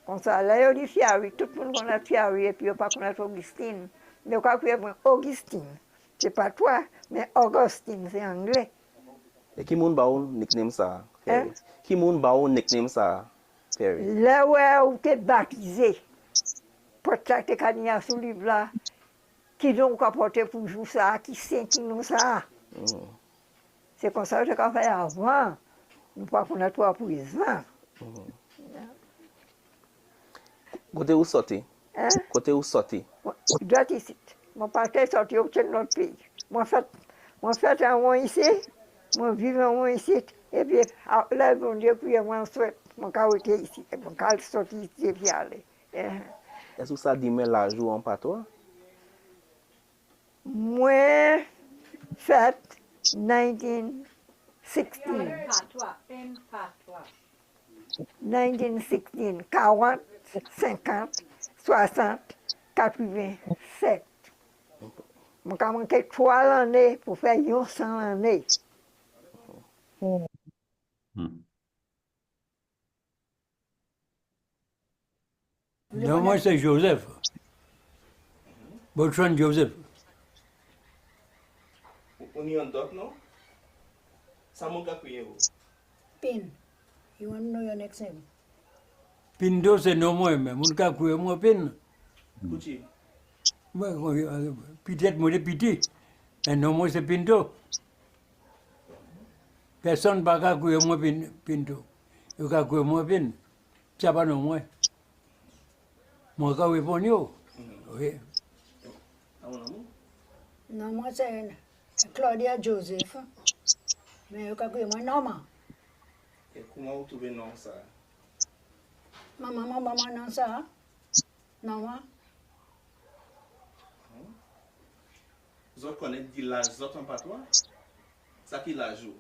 Comme ça, là, eu dis fiawi, tout le monde connaît fiawi et puis pas connaît Augustine. Mais eu calculei mon Augustine. C'est pas toi, mais Augustine, c'est anglais. Et qui moun ba ou nickname ça? Ferry. Qui moun ba ou nickname ça? Ferry. Là où tu es baptisé, pour ça que tu as sur le livre là, qui donc apporté pour jouer ça, qui sait qui nous ça. C'est comme ça que j'ai fait avant. Nous pas connaître toi pour présent. Côté où sorti? Côté où sorti? Doit ici. Mon parti sorti au notre pays. Moi fait un mois ici, moi vivre un mois ici, et puis là, bon Dieu, puis moi souhaite, mon cas était ici, mon cas sorti ici, et puis aller. Est-ce que ça dit mais la joue en patois? Moi, fait 1916. 1916, 40, 50, 60, 87. Je vais manquer 3 années pour faire 100 années. Non, moi c'est Joseph. Bertrand Joseph. On y en d'autres, non? Ça m'a crié. Pin, you want to know your next name? Pindo c'est non moi, mais mon cas couille moi pin. Pucci. Peut-être moi petit. Et non moi c'est Pindo. Personne pas qu'à couille moi Pindo. Il qu'à couille moi pin. Ça pas non moi. Moi qu'à couille pour nous. Oui. Non, moi c'est Claudia Joseph. Mais eu calculei moi Norma. Et comment vous trouvez non ça? Maman non ça. Norma. Vous connaissez l'âge, vous n'entendez pas toi? Ça qui la joue?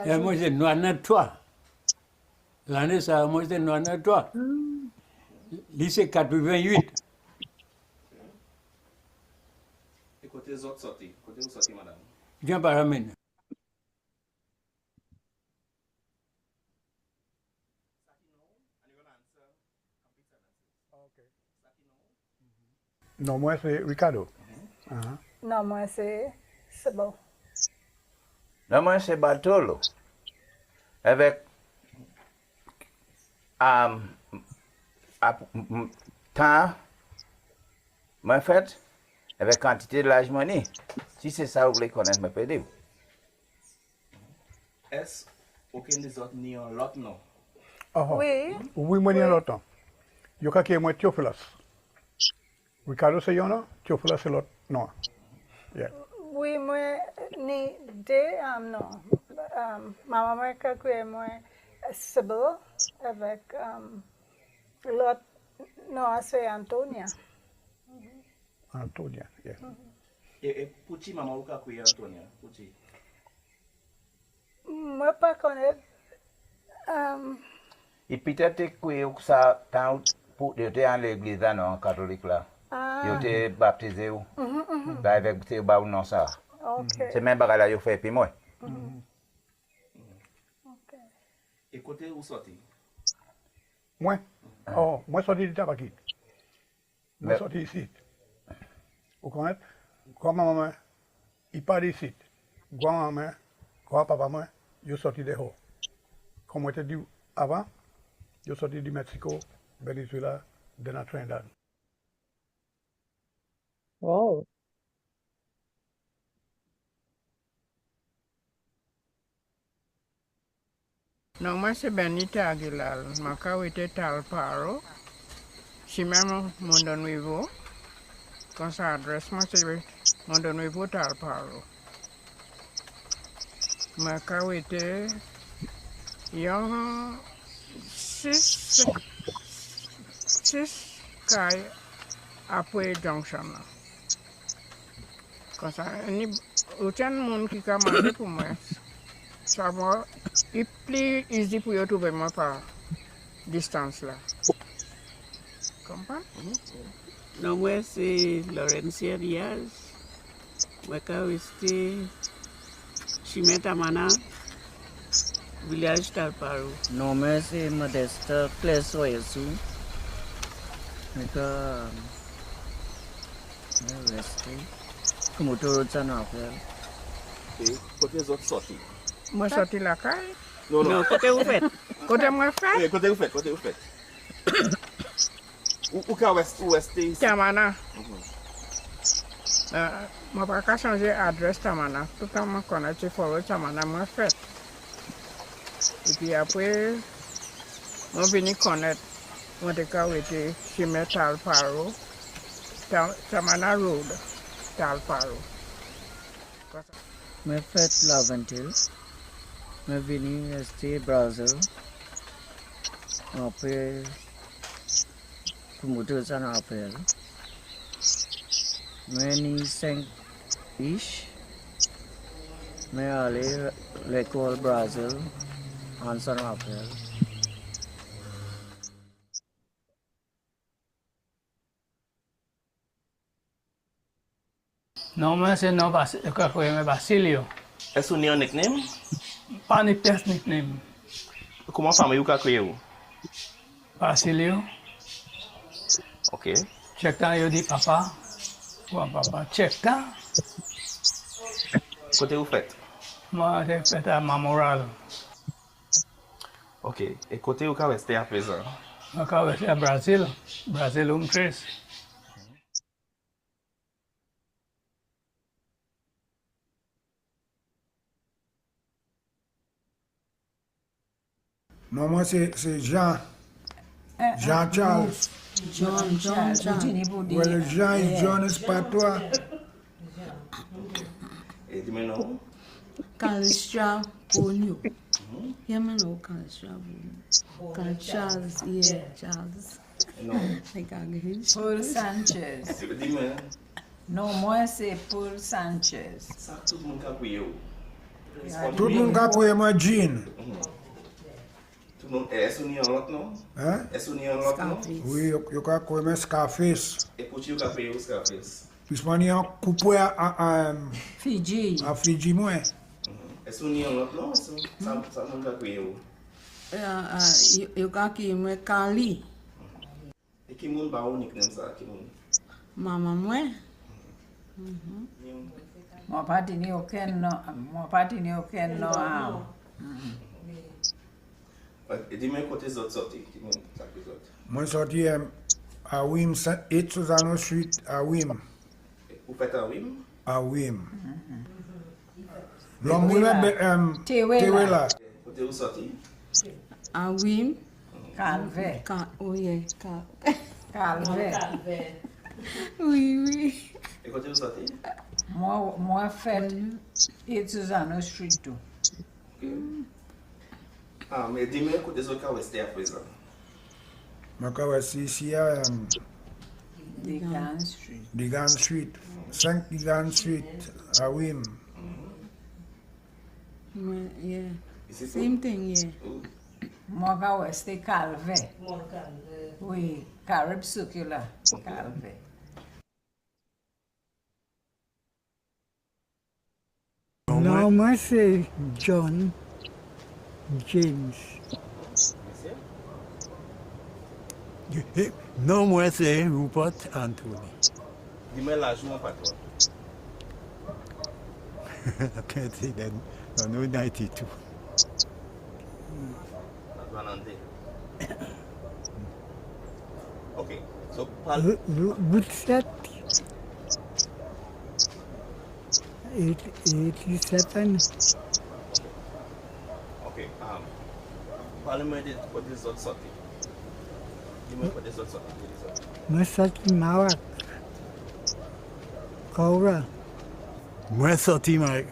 Et moi c'est 93. L'année ça, moi c'est 93. Lycée 88. Et côté les autres sortis? Côté où sortis, madame? Jean Paramine. Non, moi c'est Ricardo. Non, moi c'est bon. Non, moi c'est Bartolo. Avec temps, en fait, avec quantité de l'âge money. Si c'est ça, vous voulez connaître, me pédez. Est-ce aucun des autres ni un lot, non? Oui. Oui, moi, il y a longtemps. Je crois que moi, Theophilus. Ricardo, c'est yon, Theophilus, c'est l'autre. Non. Yeah. Oui, moi, ni de, non. Maman m'a calculé, moi, Sybil, avec l'autre, non, c'est Antonia. Antonia, yeah. Et Pucci, maman, vous avez Antonia? Pucci. Moi pas connaître. Et peut-être que ça quand pour de te en l'église là non catholique là. Yo te baptisé ou. Là avec te ba ou non ça. OK. C'est même bagage là yo fait puis moi. Et côté où sorti? Moi? Oh, moi sorti de Tabaki. Moi Mais- sorti ici. Vous connaissez? Grand-maman, il part ici. Grand-maman, grand-papa, moi, ils sorti de haut. Comme je te dit avant, ils sorti du Mexico, Venezuela, de la Trinidad. Wow. Non, moi c'est Benita Aguilar. Macao était Talparo. Si même Mondo Nuevo. Quand ça adresse, moi c'est Mondo Nuevo Talparo. Macao était. Il y a 6 cailles après Junction. Quand ça, il y a un monde qui a demandé pour moi. Ça va, il est plus easy pour vous trouver moi par distance là. Comprends? Non, moi c'est Laurencia Diaz. Moi quand j'étais Chimetamana, village Talparo. Non, mais c'est Modeste Clesoyesu. Mais que. Rester. Comme tout le temps, Et côté les autres sortis? Moi sorti la caille. Non, Non, côté vous faites. Côté moi fait. Oui, côté vous faites, côté vous faites. Où est-ce ici? Tamana. Moi pas qu'à changer adresse Tamana. Tout le temps moi connais tu follow Tamana moi fait. Et puis après, moi venu connaître. Moi de cas où était chez Talparo. Tamana Road. Talparo. मैं fait l'aventure. मैं venu rester Brazil. Après, comme tout ça après. मैं ni 5-ish. मैं allé l'école Brazil en San Rafael. Non, moi c'est non Basilio. Est-ce que un nickname? Pas ni pièce nickname. Comment famille vous créé ou? Basilio. Ok. Check temps yo dit papa. Ou papa. Check temps. Côté vous faites? Moi j'ai fait à ma morale. Ok. Et côté vous restez à présent? Moi quand je suis à Brésil. Brésil 13. Non, moi c'est Jean. Jean Charles. Well, Jean is John is Patwa. Et dis-moi non? Calistral Ponyo. Yeah, man, no Calistral Ponyo. Charles, yeah, Charles. Non. Paul Sanchez. Dis-moi. Non, moi c'est Paul Sanchez. Ça, tout le monde a créé ou? Tout le monde a créé moi Jean. Tout le monde, est-ce qu'on y a un autre nom? Hein? Est-ce qu'on y a un autre nom? Oui, il y a créé moi Scarface. Et pour tu as créé Scarface? Puis moi, il y a un coupé à Fiji. À Fiji, moi. Est-ce qu'on y a un autre nom? Ça nous a créé ou? You got qui moi Kali. Et qui monde va au nickname ça? Qui monde? Maman moi. Moi pas tenu aucun nom. Moi pas tenu aucun nom. Et dis-moi côté les autres sorties. Dis-moi ça que les autres. Moi, sorti à Wim, 8 Susano Street, à Wim. Vous faites à Wim? À Wim. L'homme, Tewela. Côté où sorti? À Wim. Calvé. Oh yeah, Calvé. Oui, oui. Et côté où sorti? Moi fait 8 Susano Street tout. Ah, mais dis-moi côté les autres qui restent à présent. Je suis ici à Digan Street. Digan Street, 5 Digan Street, à Wim. Yeah. Same thing, yeah. Moga Weste Calve. Oui, Carib Circular Calve. No, I say John James. No more say Rupert Anthony. Dis moi l'âge mon patron. I can't say that. I know 92. That's one on day. Okay. So What's that? 87. Okay. Parliament did put this on something. Dis moi put this on something. Masaki Mawak. Cobra. Moi sorti my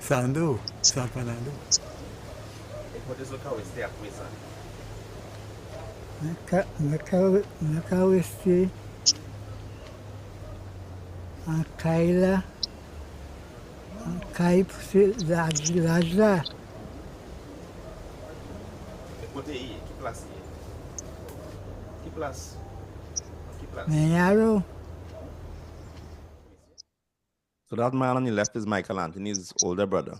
Sando, San Fernando. Put this on how we stay at Wesa. Nakawesti. Kaila. Kaip Lajla. Écoutez, qui place? Qui place? Qui place? Mayaro. So that man on the left is Michael Anthony's older brother.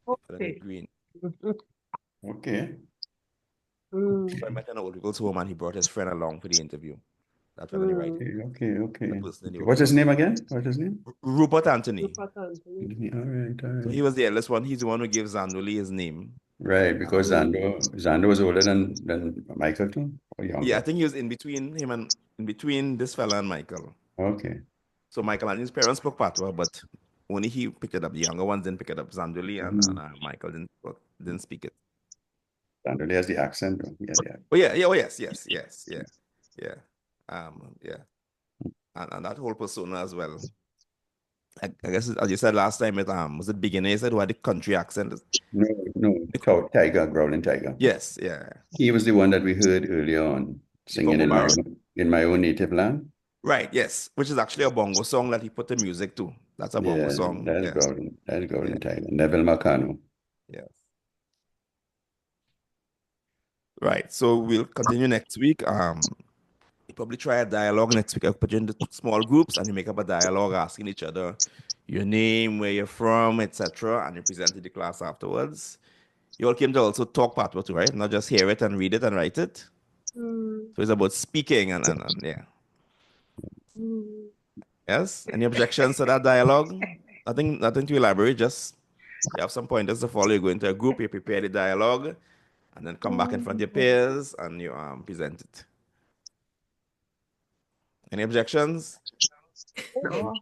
Okay. Green. Okay. So I met an old people's home and he brought his friend along for the interview. That's on the right. Okay. The person in the What's his name again? What's his name? Rupert Anthony. Rupert Anthony. All right. So he was the eldest one. He's the one who gave Zandoli his name. Right, because Zando was older than Michael too, or younger? Yeah, I think he was in between him and in between this fella and Michael. Okay. So Michael and his parents spoke Patwa, but only he picked it up. The younger ones didn't pick it up. Zandoli and Michael didn't speak it. Zandoli has the accent. Yeah. Oh yeah. Oh yes. Yeah. And that whole persona as well. I guess as you said last time, was it beginner? You said who had the country accent? No, growling tiger. Yes, yeah. He was the one that we heard earlier on singing in my own native land. Right, yes, which is actually a bongo song that he put the music to. That's a bongo song. That's growling tiger. Neville Marcano. Yes. Right, so we'll continue next week. We probably try a dialogue next week. I'll put you into small groups and you make up a dialogue asking each other your name, where you're from, etc. And you present to the class afterwards. You all came to also talk Patwa too, right? Not just hear it and read it and write it. So it's about speaking and yeah. Yes? Any objections to that dialogue? Nothing to elaborate, just you have some pointers to follow. You go into a group, you prepare the dialogue, and then come back in front of your peers and you present it. Any objections? No.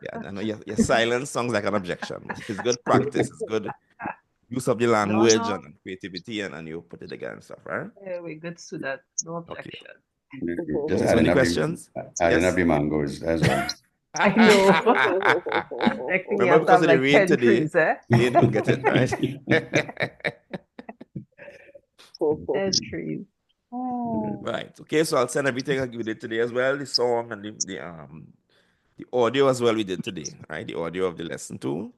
Yeah, I know your silence sounds like an objection. It's good practice, it's good use of the language and creativity and you put it together and stuff, right? Yeah, we're good to that. No objection. Just so any questions? Adding up the mangoes as well. I know. Remember, because of the rain today, trees, eh? you don't get it, right? 10 trees. Right. Okay, so I'll send everything like we did today as well, the song and the audio as well we did today, right? The audio of the lesson too.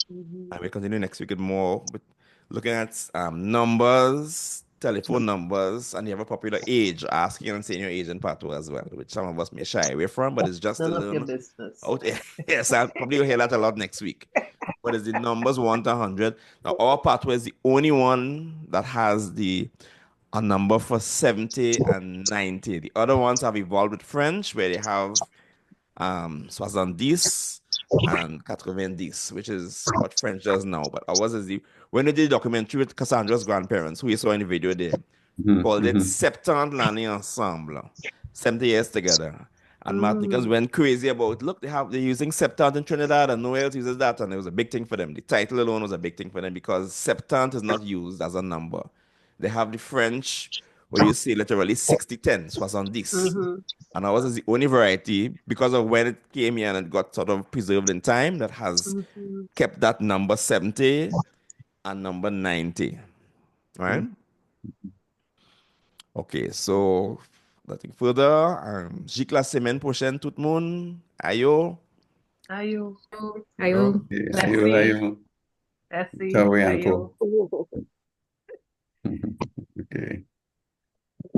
And we'll continue next week with more, with looking at numbers, telephone numbers, and you have a popular age, asking and saying your age in Patwa as well, which some of us may shy away from, but it's just None to of learn your business. out. Yes, I'll probably hear that a lot next week. But it's the numbers 1 to 100. Now, our Patwa is the only one that has a number for 70 and 90. The other ones have evolved with French, where they have 70 and 90, which is what French does now. But ours is when they did the documentary with Cassandra's grandparents, who you saw in the video there, called it 70 l'année ensemble, 70 years together. And Martiniquans went crazy about, look, they're using 70 in Trinidad and nowhere else uses that. And it was a big thing for them. The title alone was a big thing for them because 70 is not used as a number. They have the French where you say literally 60-10, 70. And ours is the only variety because of when it came here and it got sort of preserved in time that has kept that number 70 and number 90. Right? Okay, so nothing further. Jikla semaine prochaine, tout le monde. Ayo. Ayo. Ayo. Ayo. Essie, Sorry, Ayo. Uncle. Okay.